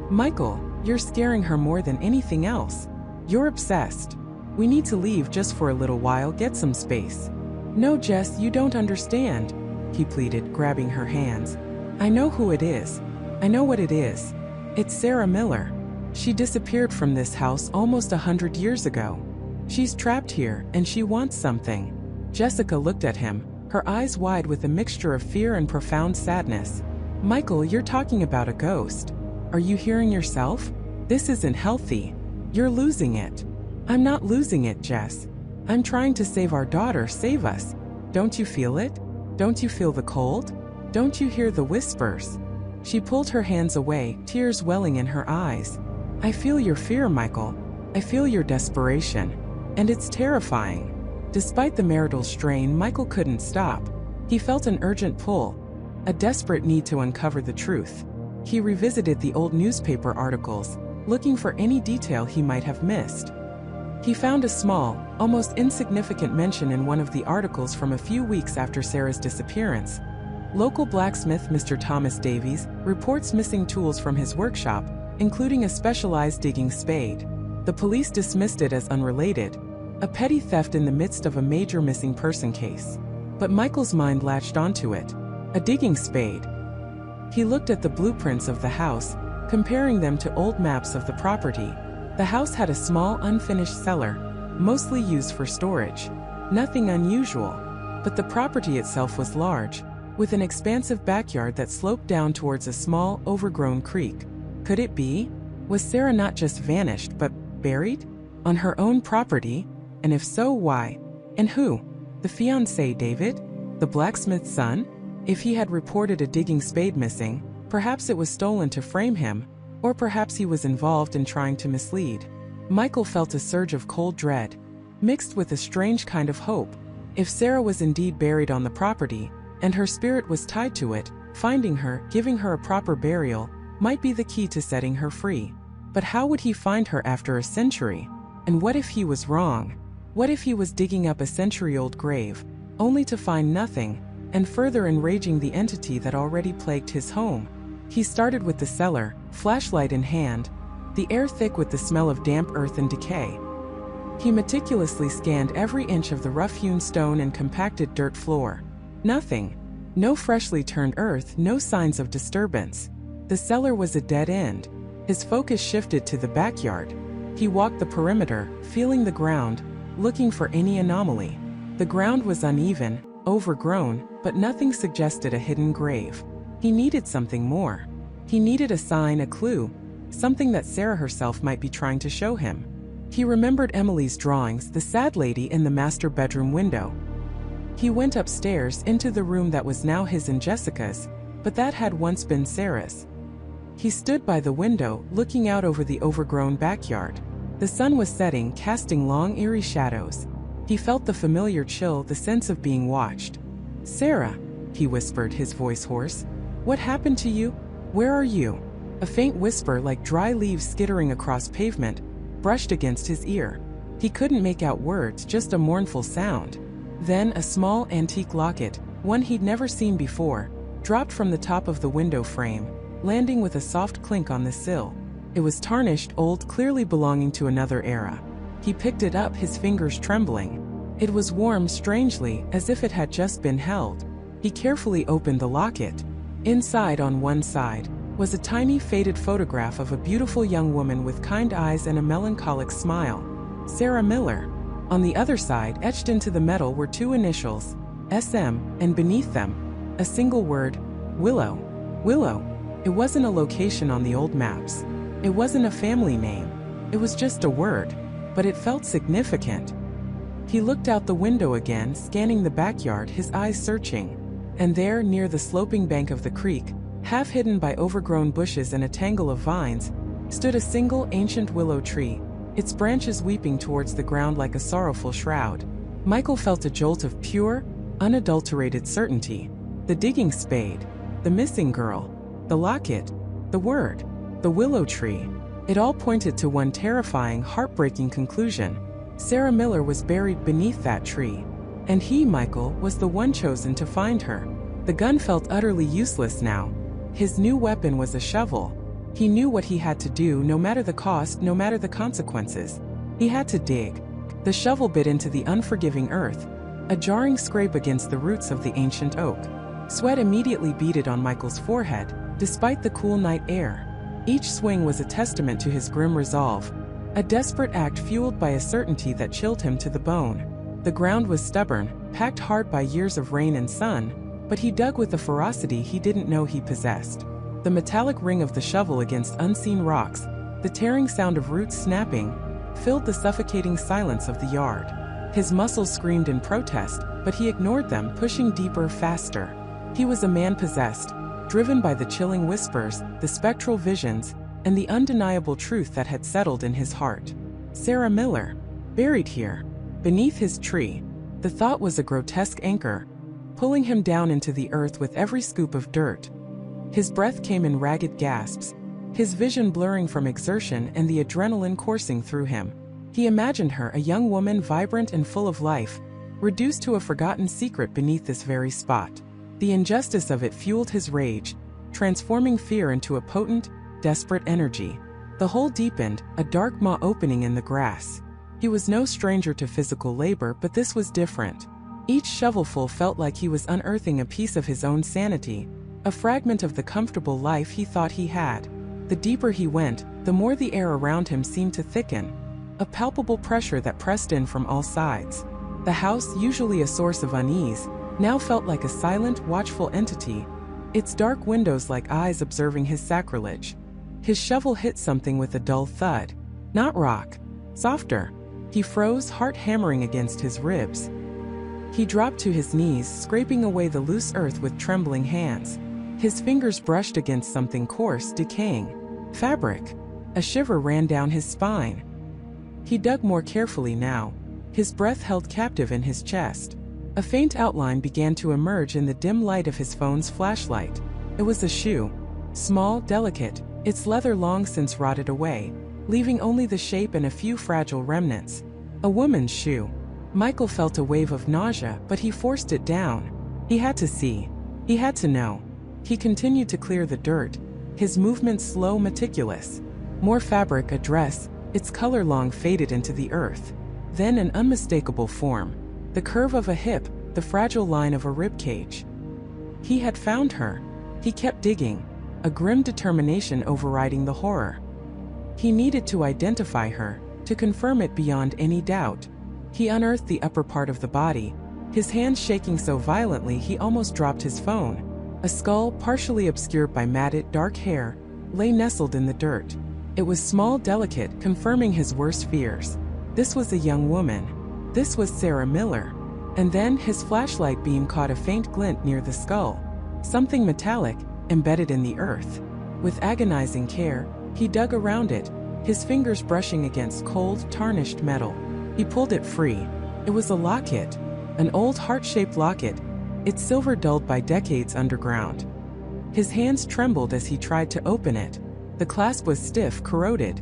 Michael, you're scaring her more than anything else. You're obsessed. We need to leave just for a little while, get some space. No, Jess, you don't understand, he pleaded, grabbing her hands. I know who it is. I know what it is. It's Sarah Miller. She disappeared from this house almost 100 years ago. She's trapped here, and she wants something. Jessica looked at him, her eyes wide with a mixture of fear and profound sadness. Michael, you're talking about a ghost. Are you hearing yourself? This isn't healthy. You're losing it. I'm not losing it, Jess. I'm trying to save our daughter, save us. Don't you feel it? Don't you feel the cold? Don't you hear the whispers? She pulled her hands away, tears welling in her eyes. I feel your fear, Michael. I feel your desperation. And it's terrifying. Despite the marital strain, Michael couldn't stop. He felt an urgent pull, a desperate need to uncover the truth. He revisited the old newspaper articles, looking for any detail he might have missed. He found a small, almost insignificant mention in one of the articles from a few weeks after Sarah's disappearance. Local blacksmith Mr. Thomas Davies reports missing tools from his workshop, including a specialized digging spade. The police dismissed it as unrelated, a petty theft in the midst of a major missing person case. But Michael's mind latched onto it. A digging spade. He looked at the blueprints of the house, comparing them to old maps of the property. The house had a small, unfinished cellar, mostly used for storage. Nothing unusual. But the property itself was large, with an expansive backyard that sloped down towards a small, overgrown creek. Could it be? Was Sarah not just vanished, but buried? On her own property? And if so, why? And who? The fiancé, David? The blacksmith's son? If he had reported a digging spade missing, perhaps it was stolen to frame him, or perhaps he was involved in trying to mislead. Michael felt a surge of cold dread, mixed with a strange kind of hope. If Sarah was indeed buried on the property, and her spirit was tied to it, finding her, giving her a proper burial, might be the key to setting her free. But how would he find her after a century? And what if he was wrong? What if he was digging up a century-old grave, only to find nothing, and further enraging the entity that already plagued his home? He started with the cellar, flashlight in hand, the air thick with the smell of damp earth and decay. He meticulously scanned every inch of the rough-hewn stone and compacted dirt floor. Nothing. No freshly turned earth, no signs of disturbance. The cellar was a dead end. His focus shifted to the backyard. He walked the perimeter, feeling the ground, looking for any anomaly. The ground was uneven, overgrown, but nothing suggested a hidden grave. He needed something more. He needed a sign, a clue, something that Sarah herself might be trying to show him. He remembered Emily's drawings, the sad lady in the master bedroom window. He went upstairs into the room that was now his and Jessica's, but that had once been Sarah's. He stood by the window, looking out over the overgrown backyard. The sun was setting, casting long, eerie shadows. He felt the familiar chill, the sense of being watched. "Sarah," he whispered, his voice hoarse. "What happened to you? Where are you?" A faint whisper, like dry leaves skittering across pavement, brushed against his ear. He couldn't make out words, just a mournful sound. Then a small antique locket, one he'd never seen before, dropped from the top of the window frame, landing with a soft clink on the sill. It was tarnished, old, clearly belonging to another era. He picked it up, his fingers trembling. It was warm, strangely, as if it had just been held. He carefully opened the locket. Inside, on one side, was a tiny faded photograph of a beautiful young woman with kind eyes and a melancholic smile. Sarah Miller. On the other side, etched into the metal, were two initials, SM, and beneath them, a single word, Willow. Willow. It wasn't a location on the old maps. It wasn't a family name. It was just a word, but it felt significant. He looked out the window again, scanning the backyard, his eyes searching. And there, near the sloping bank of the creek, half hidden by overgrown bushes and a tangle of vines, stood a single ancient willow tree, its branches weeping towards the ground like a sorrowful shroud. Michael felt a jolt of pure, unadulterated certainty. The digging spade, the missing girl, the locket, the word, the willow tree. It all pointed to one terrifying, heartbreaking conclusion. Sarah Miller was buried beneath that tree. And he, Michael, was the one chosen to find her. The gun felt utterly useless now. His new weapon was a shovel. He knew what he had to do, no matter the cost, no matter the consequences. He had to dig. The shovel bit into the unforgiving earth, a jarring scrape against the roots of the ancient oak. Sweat immediately beaded on Michael's forehead, despite the cool night air. Each swing was a testament to his grim resolve, a desperate act fueled by a certainty that chilled him to the bone. The ground was stubborn, packed hard by years of rain and sun, but he dug with a ferocity he didn't know he possessed. The metallic ring of the shovel against unseen rocks, the tearing sound of roots snapping, filled the suffocating silence of the yard. His muscles screamed in protest, but he ignored them, pushing deeper, faster. He was a man possessed, driven by the chilling whispers, the spectral visions, and the undeniable truth that had settled in his heart. Sarah Miller, buried here, beneath his tree. The thought was a grotesque anchor, pulling him down into the earth with every scoop of dirt. His breath came in ragged gasps, his vision blurring from exertion and the adrenaline coursing through him. He imagined her, a young woman vibrant and full of life, reduced to a forgotten secret beneath this very spot. The injustice of it fueled his rage, transforming fear into a potent, desperate energy. The hole deepened, a dark maw opening in the grass. He was no stranger to physical labor, but this was different. Each shovelful felt like he was unearthing a piece of his own sanity, a fragment of the comfortable life he thought he had. The deeper he went, the more the air around him seemed to thicken, a palpable pressure that pressed in from all sides. The house, usually a source of unease, now felt like a silent, watchful entity, its dark windows like eyes observing his sacrilege. His shovel hit something with a dull thud. Not rock. Softer. He froze, heart hammering against his ribs. He dropped to his knees, scraping away the loose earth with trembling hands. His fingers brushed against something coarse, decaying. Fabric. A shiver ran down his spine. He dug more carefully now, his breath held captive in his chest. A faint outline began to emerge in the dim light of his phone's flashlight. It was a shoe. Small, delicate, its leather long since rotted away, leaving only the shape and a few fragile remnants. A woman's shoe. Michael felt a wave of nausea, but he forced it down. He had to see. He had to know. He continued to clear the dirt, his movements slow, meticulous. More fabric, a dress, its color long faded into the earth. Then an unmistakable form. The curve of a hip, the fragile line of a ribcage. He had found her. He kept digging, a grim determination overriding the horror. He needed to identify her, to confirm it beyond any doubt. He unearthed the upper part of the body, his hands shaking so violently he almost dropped his phone. A skull, partially obscured by matted, dark hair, lay nestled in the dirt. It was small, delicate, confirming his worst fears. This was a young woman. This was Sarah Miller. And then his flashlight beam caught a faint glint near the skull. Something metallic, embedded in the earth. With agonizing care, he dug around it, his fingers brushing against cold, tarnished metal. He pulled it free. It was a locket, an old heart-shaped locket, its silver dulled by decades underground. His hands trembled as he tried to open it. The clasp was stiff, corroded.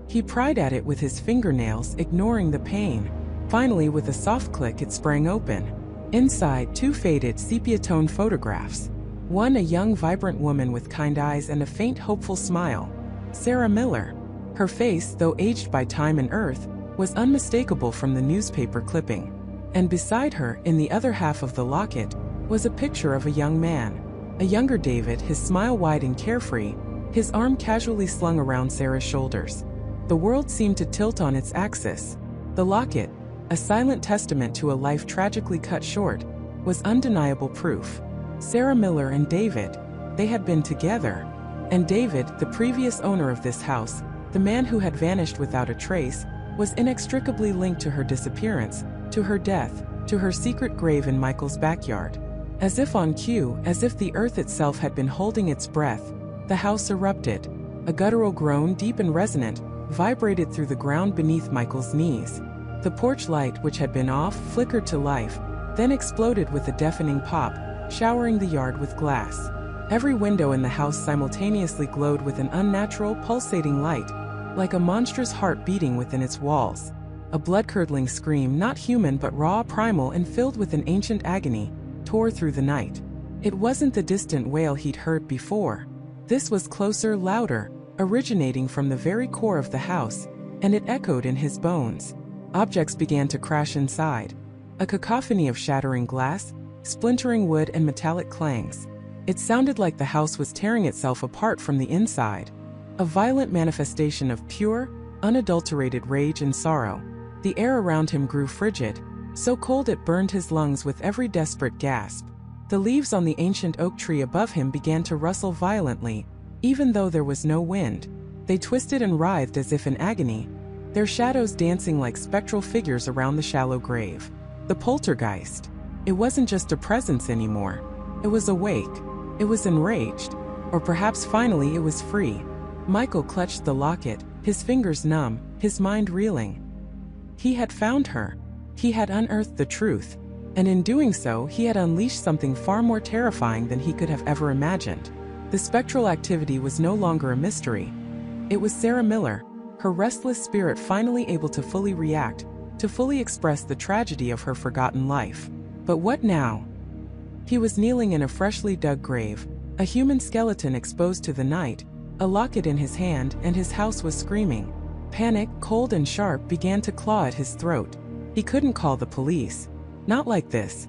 He pried at it with his fingernails, ignoring the pain. Finally, with a soft click, it sprang open. Inside, two faded, sepia-toned photographs. One, a young, vibrant woman with kind eyes and a faint, hopeful smile. Sarah Miller. Her face, though aged by time and earth, was unmistakable from the newspaper clipping. And beside her, in the other half of the locket, was a picture of a young man. A younger David, his smile wide and carefree, his arm casually slung around Sarah's shoulders. The world seemed to tilt on its axis. The locket, a silent testament to a life tragically cut short, was undeniable proof. Sarah Miller and David, they had been together. And David, the previous owner of this house, the man who had vanished without a trace, was inextricably linked to her disappearance, to her death, to her secret grave in Michael's backyard. As if on cue, as if the earth itself had been holding its breath, the house erupted. A guttural groan, deep and resonant, vibrated through the ground beneath Michael's knees. The porch light, which had been off, flickered to life, then exploded with a deafening pop, showering the yard with glass. Every window in the house simultaneously glowed with an unnatural, pulsating light, like a monstrous heart beating within its walls. A blood-curdling scream, not human but raw, primal, and filled with an ancient agony, tore through the night. It wasn't the distant wail he'd heard before. This was closer, louder, originating from the very core of the house, and it echoed in his bones. Objects began to crash inside. A cacophony of shattering glass, splintering wood, and metallic clangs. It sounded like the house was tearing itself apart from the inside. A violent manifestation of pure, unadulterated rage and sorrow. The air around him grew frigid, so cold it burned his lungs with every desperate gasp. The leaves on the ancient oak tree above him began to rustle violently, even though there was no wind. They twisted and writhed as if in agony, their shadows dancing like spectral figures around the shallow grave. The poltergeist. It wasn't just a presence anymore. It was awake. It was enraged. Or perhaps finally it was free. Michael clutched the locket, his fingers numb, his mind reeling. He had found her. He had unearthed the truth. And in doing so, he had unleashed something far more terrifying than he could have ever imagined. The spectral activity was no longer a mystery. It was Sarah Miller, her restless spirit finally able to fully react, to fully express the tragedy of her forgotten life. But what now? He was kneeling in a freshly dug grave, a human skeleton exposed to the night, a locket in his hand, and his house was screaming. Panic, cold and sharp, began to claw at his throat. He couldn't call the police. Not like this.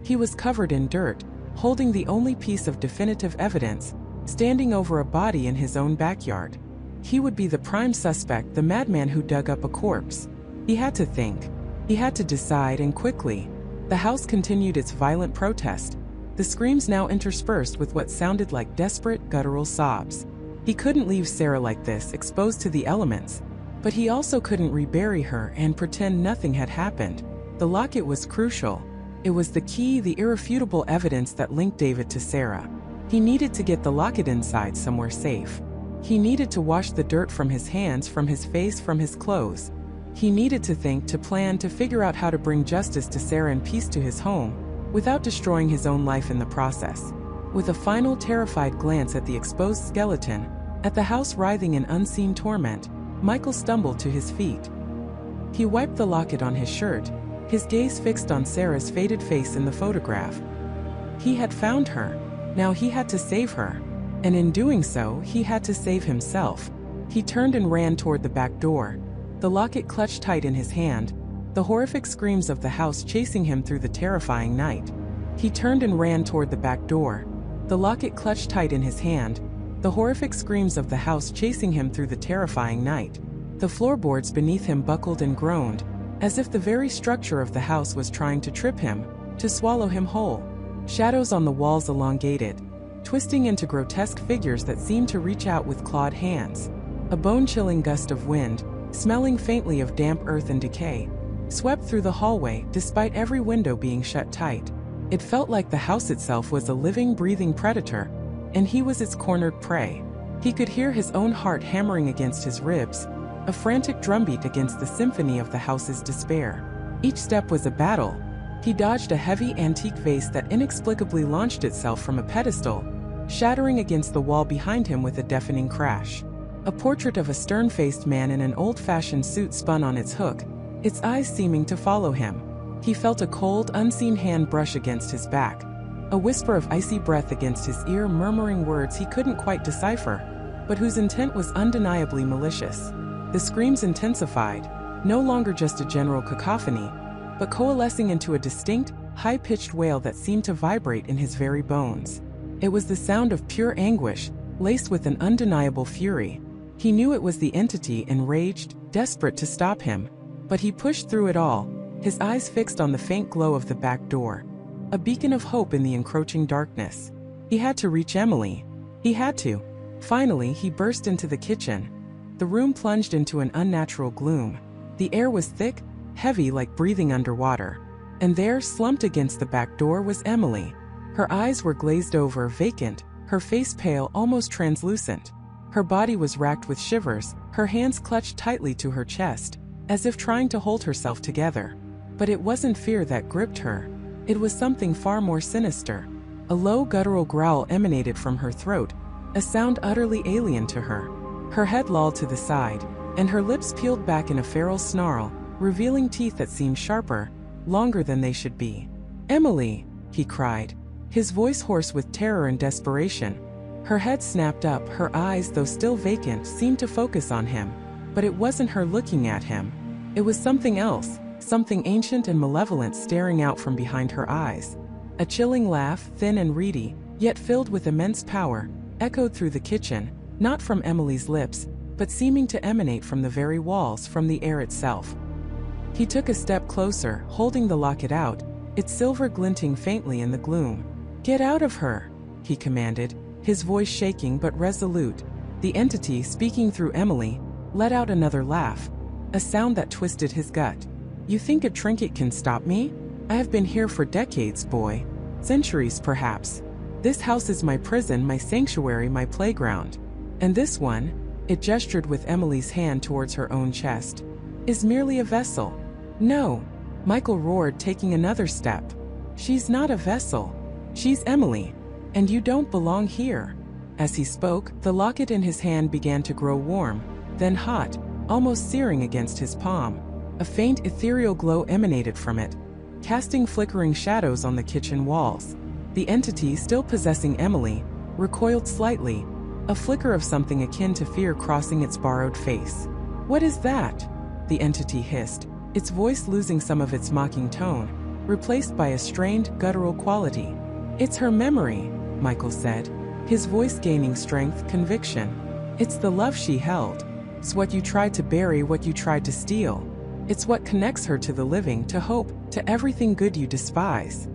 He was covered in dirt, holding the only piece of definitive evidence, standing over a body in his own backyard. He would be the prime suspect, the madman who dug up a corpse. He had to think. He had to decide, and quickly. The house continued its violent protest, the screams now interspersed with what sounded like desperate, guttural sobs. He couldn't leave Sarah like this, exposed to the elements. But he also couldn't rebury her and pretend nothing had happened. The locket was crucial. It was the key, the irrefutable evidence that linked David to Sarah. He needed to get the locket inside somewhere safe. He needed to wash the dirt from his hands, from his face, from his clothes. He needed to think, to plan, to figure out how to bring justice to Sarah and peace to his home, without destroying his own life in the process. With a final terrified glance at the exposed skeleton, at the house writhing in unseen torment, Michael stumbled to his feet. He wiped the locket on his shirt, his gaze fixed on Sarah's faded face in the photograph. He had found her. Now he had to save her. And in doing so, he had to save himself. He turned and ran toward the back door, the locket clutched tight in his hand, the horrific screams of the house chasing him through the terrifying night. He turned and ran toward the back door, the locket clutched tight in his hand, the horrific screams of the house chasing him through the terrifying night. The floorboards beneath him buckled and groaned, as if the very structure of the house was trying to trip him, to swallow him whole. Shadows on the walls elongated, twisting into grotesque figures that seemed to reach out with clawed hands. A bone-chilling gust of wind, smelling faintly of damp earth and decay, swept through the hallway despite every window being shut tight. It felt like the house itself was a living, breathing predator, and he was its cornered prey. He could hear his own heart hammering against his ribs, a frantic drumbeat against the symphony of the house's despair. Each step was a battle. He dodged a heavy antique vase that inexplicably launched itself from a pedestal, shattering against the wall behind him with a deafening crash. A portrait of a stern-faced man in an old-fashioned suit spun on its hook, its eyes seeming to follow him. He felt a cold, unseen hand brush against his back, a whisper of icy breath against his ear murmuring words he couldn't quite decipher, but whose intent was undeniably malicious. The screams intensified, no longer just a general cacophony, but coalescing into a distinct, high-pitched wail that seemed to vibrate in his very bones. It was the sound of pure anguish, laced with an undeniable fury. He knew it was the entity, enraged, desperate to stop him, but he pushed through it all, his eyes fixed on the faint glow of the back door, a beacon of hope in the encroaching darkness. He had to reach Emily. He had to. Finally, he burst into the kitchen. The room plunged into an unnatural gloom. The air was thick, heavy like breathing underwater. And there, slumped against the back door, was Emily. Her eyes were glazed over, vacant, her face pale, almost translucent. Her body was racked with shivers, her hands clutched tightly to her chest, as if trying to hold herself together. But it wasn't fear that gripped her. It was something far more sinister. A low guttural growl emanated from her throat, a sound utterly alien to her. Her head lolled to the side, and her lips peeled back in a feral snarl, revealing teeth that seemed sharper, longer than they should be. "Emily!" he cried, his voice hoarse with terror and desperation. Her head snapped up, her eyes, though still vacant, seemed to focus on him. But it wasn't her looking at him. It was something else, something ancient and malevolent staring out from behind her eyes. A chilling laugh, thin and reedy, yet filled with immense power, echoed through the kitchen, not from Emily's lips, but seeming to emanate from the very walls, from the air itself. He took a step closer, holding the locket out, its silver glinting faintly in the gloom. "Get out of her," he commanded, his voice shaking but resolute. The entity, speaking through Emily, let out another laugh, a sound that twisted his gut. "You think a trinket can stop me? I have been here for decades, boy. Centuries, perhaps. This house is my prison, my sanctuary, my playground. And this one," it gestured with Emily's hand towards her own chest, "is merely a vessel." "No," Michael roared, taking another step. "She's not a vessel. She's Emily. And you don't belong here." As he spoke, the locket in his hand began to grow warm, then hot, almost searing against his palm. A faint ethereal glow emanated from it, casting flickering shadows on the kitchen walls. The entity, still possessing Emily, recoiled slightly, a flicker of something akin to fear crossing its borrowed face. "What is that?" the entity hissed, its voice losing some of its mocking tone, replaced by a strained, guttural quality. "It's her memory," Michael said, his voice gaining strength, conviction. "It's the love she held. It's what you tried to bury, what you tried to steal. It's what connects her to the living, to hope, to everything good you despise."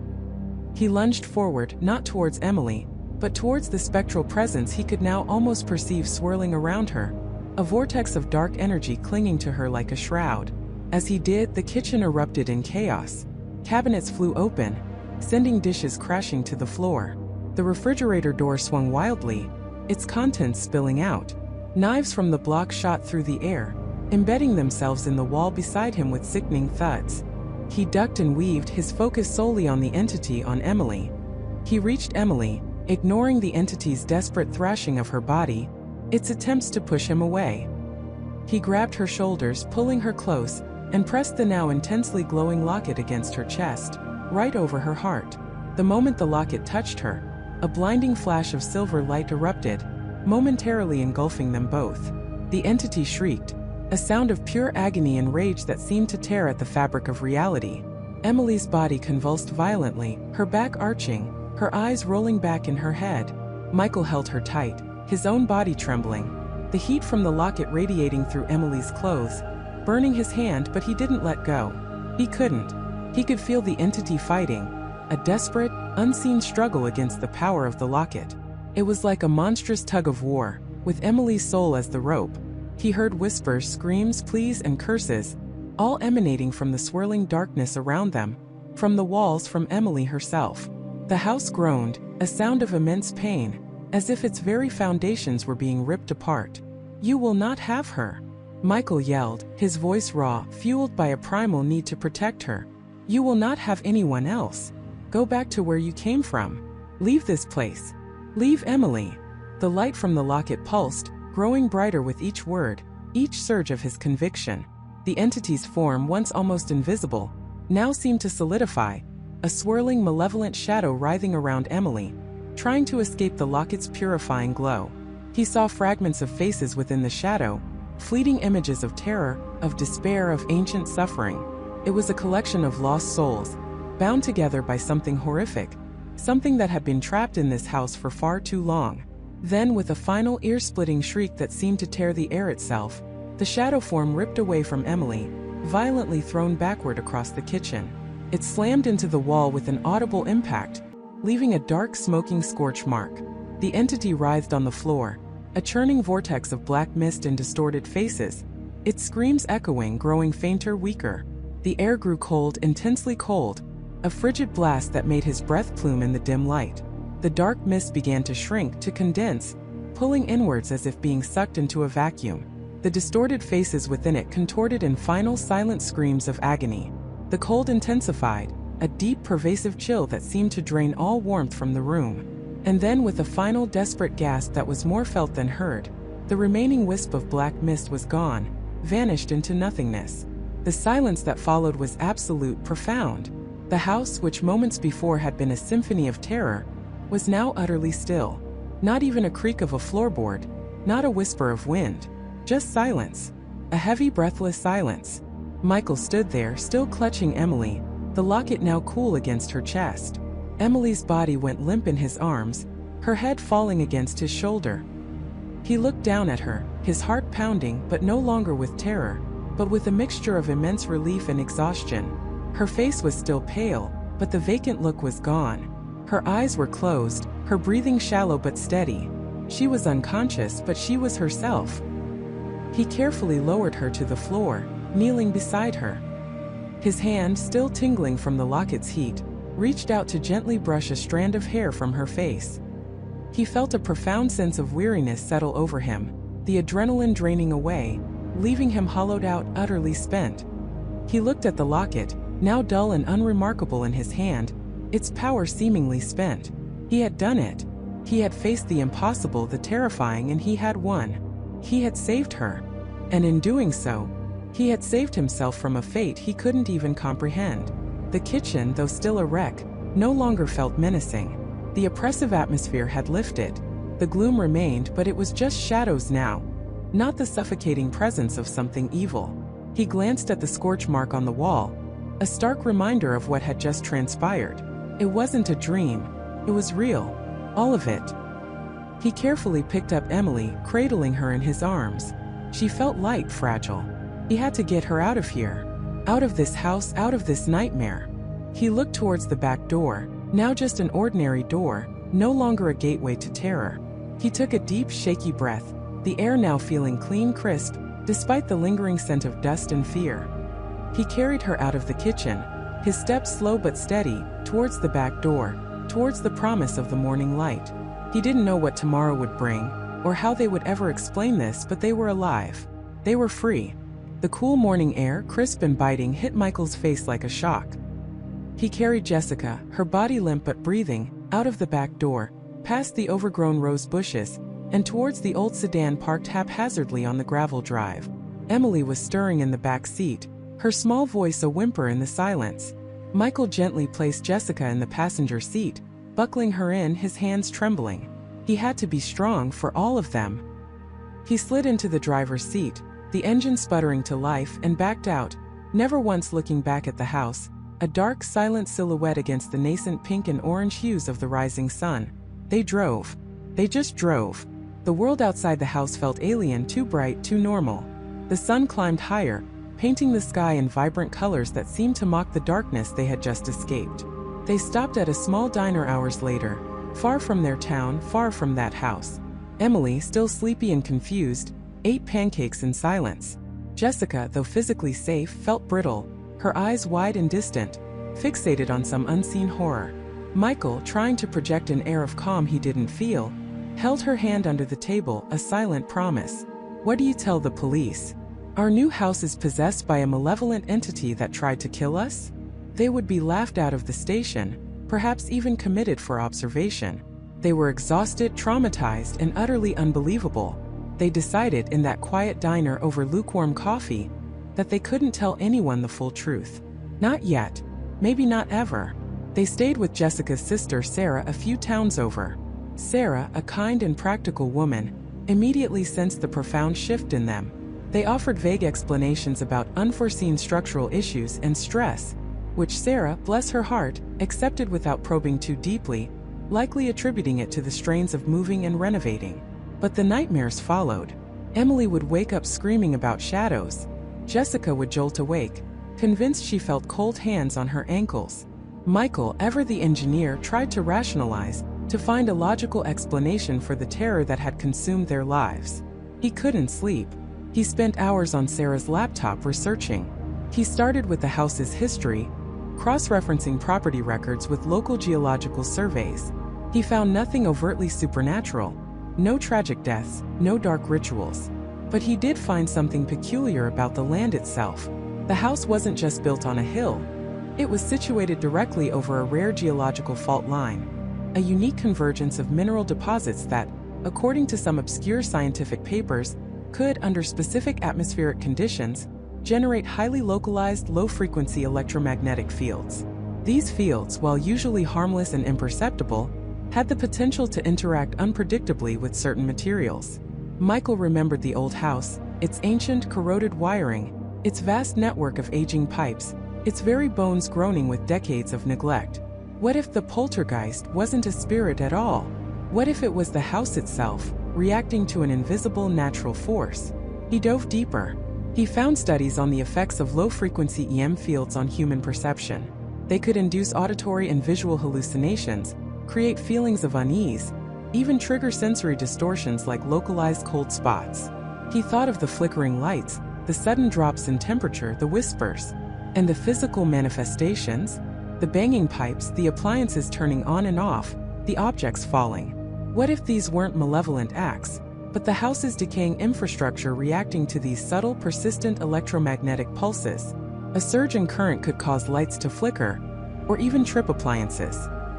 He lunged forward, not towards Emily, but towards the spectral presence he could now almost perceive swirling around her, a vortex of dark energy clinging to her like a shroud. As he did, the kitchen erupted in chaos. Cabinets flew open, sending dishes crashing to the floor. The refrigerator door swung wildly, its contents spilling out. Knives from the block shot through the air, embedding themselves in the wall beside him with sickening thuds. He ducked and weaved, his focus solely on the entity, on Emily. He reached Emily, ignoring the entity's desperate thrashing of her body, its attempts to push him away. He grabbed her shoulders, pulling her close, and pressed the now intensely glowing locket against her chest, right over her heart. The moment the locket touched her, a blinding flash of silver light erupted, momentarily engulfing them both. The entity shrieked, a sound of pure agony and rage that seemed to tear at the fabric of reality. Emily's body convulsed violently, her back arching, her eyes rolling back in her head. Michael held her tight, his own body trembling, the heat from the locket radiating through Emily's clothes, burning his hand, but he didn't let go. He couldn't. He could feel the entity fighting, a desperate, unseen struggle against the power of the locket. It was like a monstrous tug of war, with Emily's soul as the rope. He heard whispers, screams, pleas, and curses, all emanating from the swirling darkness around them, from the walls, from Emily herself. The house groaned, a sound of immense pain, as if its very foundations were being ripped apart. "You will not have her," Michael yelled, his voice raw, fueled by a primal need to protect her. "You will not have anyone else. Go back to where you came from. Leave this place. Leave Emily." The light from the locket pulsed, growing brighter with each word, each surge of his conviction. The entity's form, once almost invisible, now seemed to solidify, a swirling, malevolent shadow writhing around Emily, trying to escape the locket's purifying glow. He saw fragments of faces within the shadow, fleeting images of terror, of despair, of ancient suffering. It was a collection of lost souls, bound together by something horrific, something that had been trapped in this house for far too long. Then, with a final ear-splitting shriek that seemed to tear the air itself, the shadow form ripped away from Emily, violently thrown backward across the kitchen. It slammed into the wall with an audible impact, leaving a dark, smoking scorch mark. The entity writhed on the floor, a churning vortex of black mist and distorted faces, its screams echoing, growing fainter, weaker. The air grew cold, intensely cold, a frigid blast that made his breath plume in the dim light. The dark mist began to shrink, to condense, pulling inwards as if being sucked into a vacuum. The distorted faces within it contorted in final, silent screams of agony. The cold intensified, a deep, pervasive chill that seemed to drain all warmth from the room. And then, with a final, desperate gasp that was more felt than heard, the remaining wisp of black mist was gone, vanished into nothingness. The silence that followed was absolute, profound. The house, which moments before had been a symphony of terror, was now utterly still. Not even a creak of a floorboard, not a whisper of wind. Just silence. A heavy, breathless silence. Michael stood there, still clutching Emily, the locket now cool against her chest. Emily's body went limp in his arms, her head falling against his shoulder. He looked down at her, his heart pounding, but no longer with terror, but with a mixture of immense relief and exhaustion. Her face was still pale, but the vacant look was gone. Her eyes were closed, her breathing shallow but steady. She was unconscious, but she was herself. He carefully lowered her to the floor, kneeling beside her. His hand, still tingling from the locket's heat, reached out to gently brush a strand of hair from her face. He felt a profound sense of weariness settle over him, the adrenaline draining away, leaving him hollowed out, utterly spent. He looked at the locket, now dull and unremarkable in his hand, its power seemingly spent. He had done it. He had faced the impossible, the terrifying, and he had won. He had saved her. And in doing so, he had saved himself from a fate he couldn't even comprehend. The kitchen, though still a wreck, no longer felt menacing. The oppressive atmosphere had lifted. The gloom remained, but it was just shadows now, not the suffocating presence of something evil. He glanced at the scorch mark on the wall, a stark reminder of what had just transpired. It wasn't a dream. It was real. All of it. He carefully picked up Emily, cradling her in his arms. She felt light, fragile. He had to get her out of here. Out of this house, out of this nightmare. He looked towards the back door, now just an ordinary door, no longer a gateway to terror. He took a deep, shaky breath, the air now feeling clean, crisp, despite the lingering scent of dust and fear. He carried her out of the kitchen, his steps slow but steady, towards the back door, towards the promise of the morning light. He didn't know what tomorrow would bring, or how they would ever explain this, but they were alive. They were free. The cool morning air, crisp and biting, hit Michael's face like a shock. He carried Jessica, her body limp but breathing, out of the back door, past the overgrown rose bushes, and towards the old sedan parked haphazardly on the gravel drive. Emily was stirring in the back seat, her small voice a whimper in the silence. Michael gently placed Jessica in the passenger seat, buckling her in, his hands trembling. He had to be strong for all of them. He slid into the driver's seat, the engine sputtering to life, and backed out, never once looking back at the house, a dark, silent silhouette against the nascent pink and orange hues of the rising sun. They drove. They just drove. The world outside the house felt alien, too bright, too normal. The sun climbed higher, painting the sky in vibrant colors that seemed to mock the darkness they had just escaped. They stopped at a small diner hours later, far from their town, far from that house. Emily, still sleepy and confused, ate pancakes in silence. Jessica, though physically safe, felt brittle, her eyes wide and distant, fixated on some unseen horror. Michael, trying to project an air of calm he didn't feel, held her hand under the table, a silent promise. "What do you tell the police? Our new house is possessed by a malevolent entity that tried to kill us?" They would be laughed out of the station, perhaps even committed for observation. They were exhausted, traumatized, and utterly unbelievable. They decided in that quiet diner over lukewarm coffee that they couldn't tell anyone the full truth. Not yet. Maybe not ever. They stayed with Jessica's sister Sarah a few towns over. Sarah, a kind and practical woman, immediately sensed the profound shift in them. They offered vague explanations about unforeseen structural issues and stress, which Sarah, bless her heart, accepted without probing too deeply, likely attributing it to the strains of moving and renovating. But the nightmares followed. Emily would wake up screaming about shadows. Jessica would jolt awake, convinced she felt cold hands on her ankles. Michael, ever the engineer, tried to rationalize, to find a logical explanation for the terror that had consumed their lives. He couldn't sleep. He spent hours on Sarah's laptop researching. He started with the house's history, cross-referencing property records with local geological surveys. He found nothing overtly supernatural, no tragic deaths, no dark rituals. But he did find something peculiar about the land itself. The house wasn't just built on a hill. It was situated directly over a rare geological fault line, a unique convergence of mineral deposits that, according to some obscure scientific papers, could, under specific atmospheric conditions, generate highly localized, low-frequency electromagnetic fields. These fields, while usually harmless and imperceptible, had the potential to interact unpredictably with certain materials. Michael remembered the old house, its ancient, corroded wiring, its vast network of aging pipes, its very bones groaning with decades of neglect. What if the poltergeist wasn't a spirit at all? What if it was the house itself, reacting to an invisible natural force? He dove deeper. He found studies on the effects of low-frequency EM fields on human perception. They could induce auditory and visual hallucinations, create feelings of unease, even trigger sensory distortions like localized cold spots. He thought of the flickering lights, the sudden drops in temperature, the whispers, and the physical manifestations, the banging pipes, the appliances turning on and off, the objects falling. What if these weren't malevolent acts, but the house's decaying infrastructure reacting to these subtle, persistent electromagnetic pulses? A surge in current could cause lights to flicker, or even trip appliances.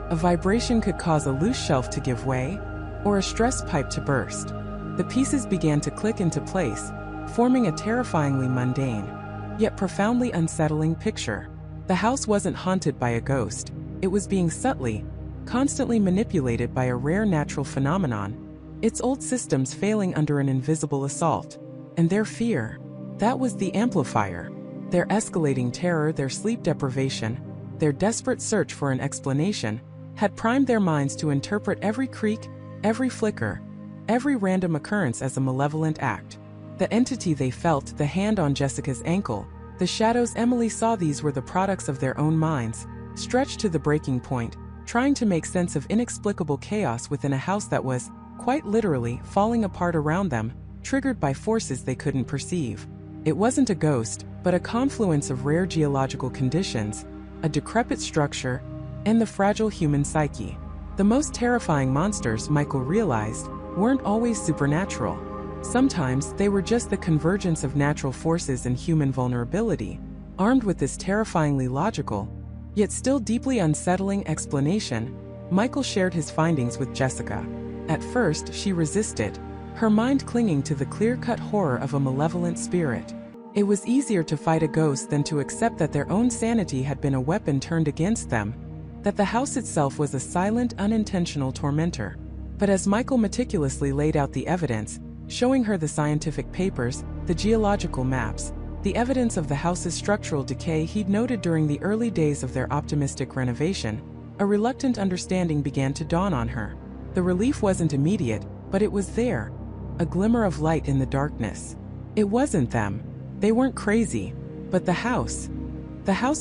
A vibration could cause a loose shelf to give way, or a stress pipe to burst. The pieces began to click into place, forming a terrifyingly mundane, yet profoundly unsettling picture. The house wasn't haunted by a ghost. It was being subtly, constantly manipulated by a rare natural phenomenon, its old systems failing under an invisible assault. And their fear, that was the amplifier. Their escalating terror, their sleep deprivation, their desperate search for an explanation, had primed their minds to interpret every creak, every flicker, every random occurrence as a malevolent act. The entity they felt, the hand on Jessica's ankle, the shadows Emily saw, these were the products of their own minds, stretched to the breaking point, trying to make sense of inexplicable chaos within a house that was, quite literally, falling apart around them, triggered by forces they couldn't perceive. It wasn't a ghost, but a confluence of rare geological conditions, a decrepit structure, and the fragile human psyche. The most terrifying monsters, Michael realized, weren't always supernatural. Sometimes they were just the convergence of natural forces and human vulnerability. Armed with this terrifyingly logical, yet still deeply unsettling explanation, Michael shared his findings with Jessica. At first, she resisted, her mind clinging to the clear-cut horror of a malevolent spirit. It was easier to fight a ghost than to accept that their own sanity had been a weapon turned against them, that the house itself was a silent, unintentional tormentor. But as Michael meticulously laid out the evidence, showing her the scientific papers, the geological maps, the evidence of the house's structural decay he'd noted during the early days of their optimistic renovation, a reluctant understanding began to dawn on her. The relief wasn't immediate, but it was there, a glimmer of light in the darkness. It wasn't them. They weren't crazy. But the house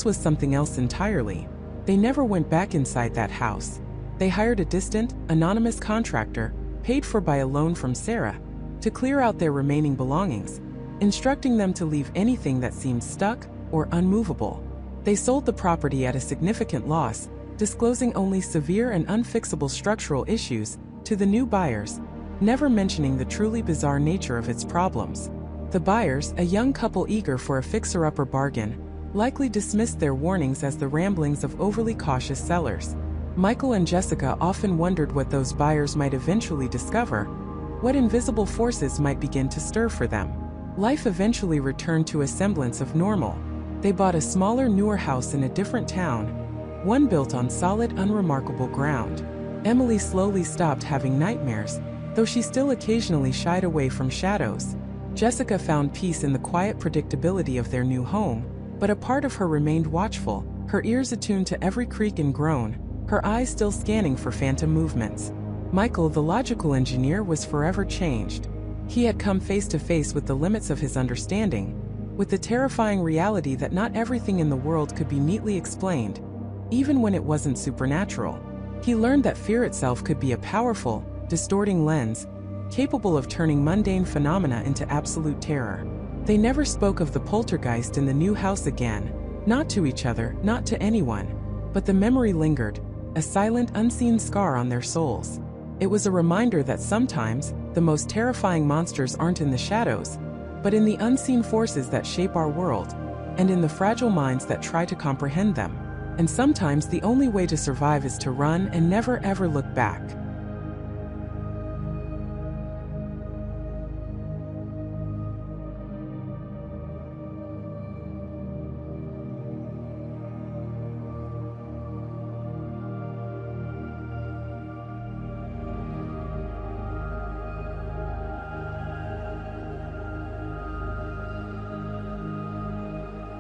was something else entirely. They never went back inside that house. They hired a distant, anonymous contractor, paid for by a loan from Sarah, to clear out their remaining belongings, instructing them to leave anything that seemed stuck or unmovable. They sold the property at a significant loss, disclosing only severe and unfixable structural issues to the new buyers, never mentioning the truly bizarre nature of its problems. The buyers, a young couple eager for a fixer-upper bargain, likely dismissed their warnings as the ramblings of overly cautious sellers. Michael and Jessica often wondered what those buyers might eventually discover, what invisible forces might begin to stir for them. Life eventually returned to a semblance of normal. They bought a smaller, newer house in a different town, one built on solid, unremarkable ground. Emily slowly stopped having nightmares, though she still occasionally shied away from shadows. Jessica found peace in the quiet predictability of their new home, but a part of her remained watchful, her ears attuned to every creak and groan, her eyes still scanning for phantom movements. Michael, the logical engineer, was forever changed. He had come face to face with the limits of his understanding, with the terrifying reality that not everything in the world could be neatly explained, even when it wasn't supernatural. He learned that fear itself could be a powerful, distorting lens, capable of turning mundane phenomena into absolute terror. They never spoke of the poltergeist in the new house again, not to each other, not to anyone, but the memory lingered, a silent, unseen scar on their souls. It was a reminder that sometimes, the most terrifying monsters aren't in the shadows, but in the unseen forces that shape our world, and in the fragile minds that try to comprehend them. And sometimes the only way to survive is to run and never ever look back.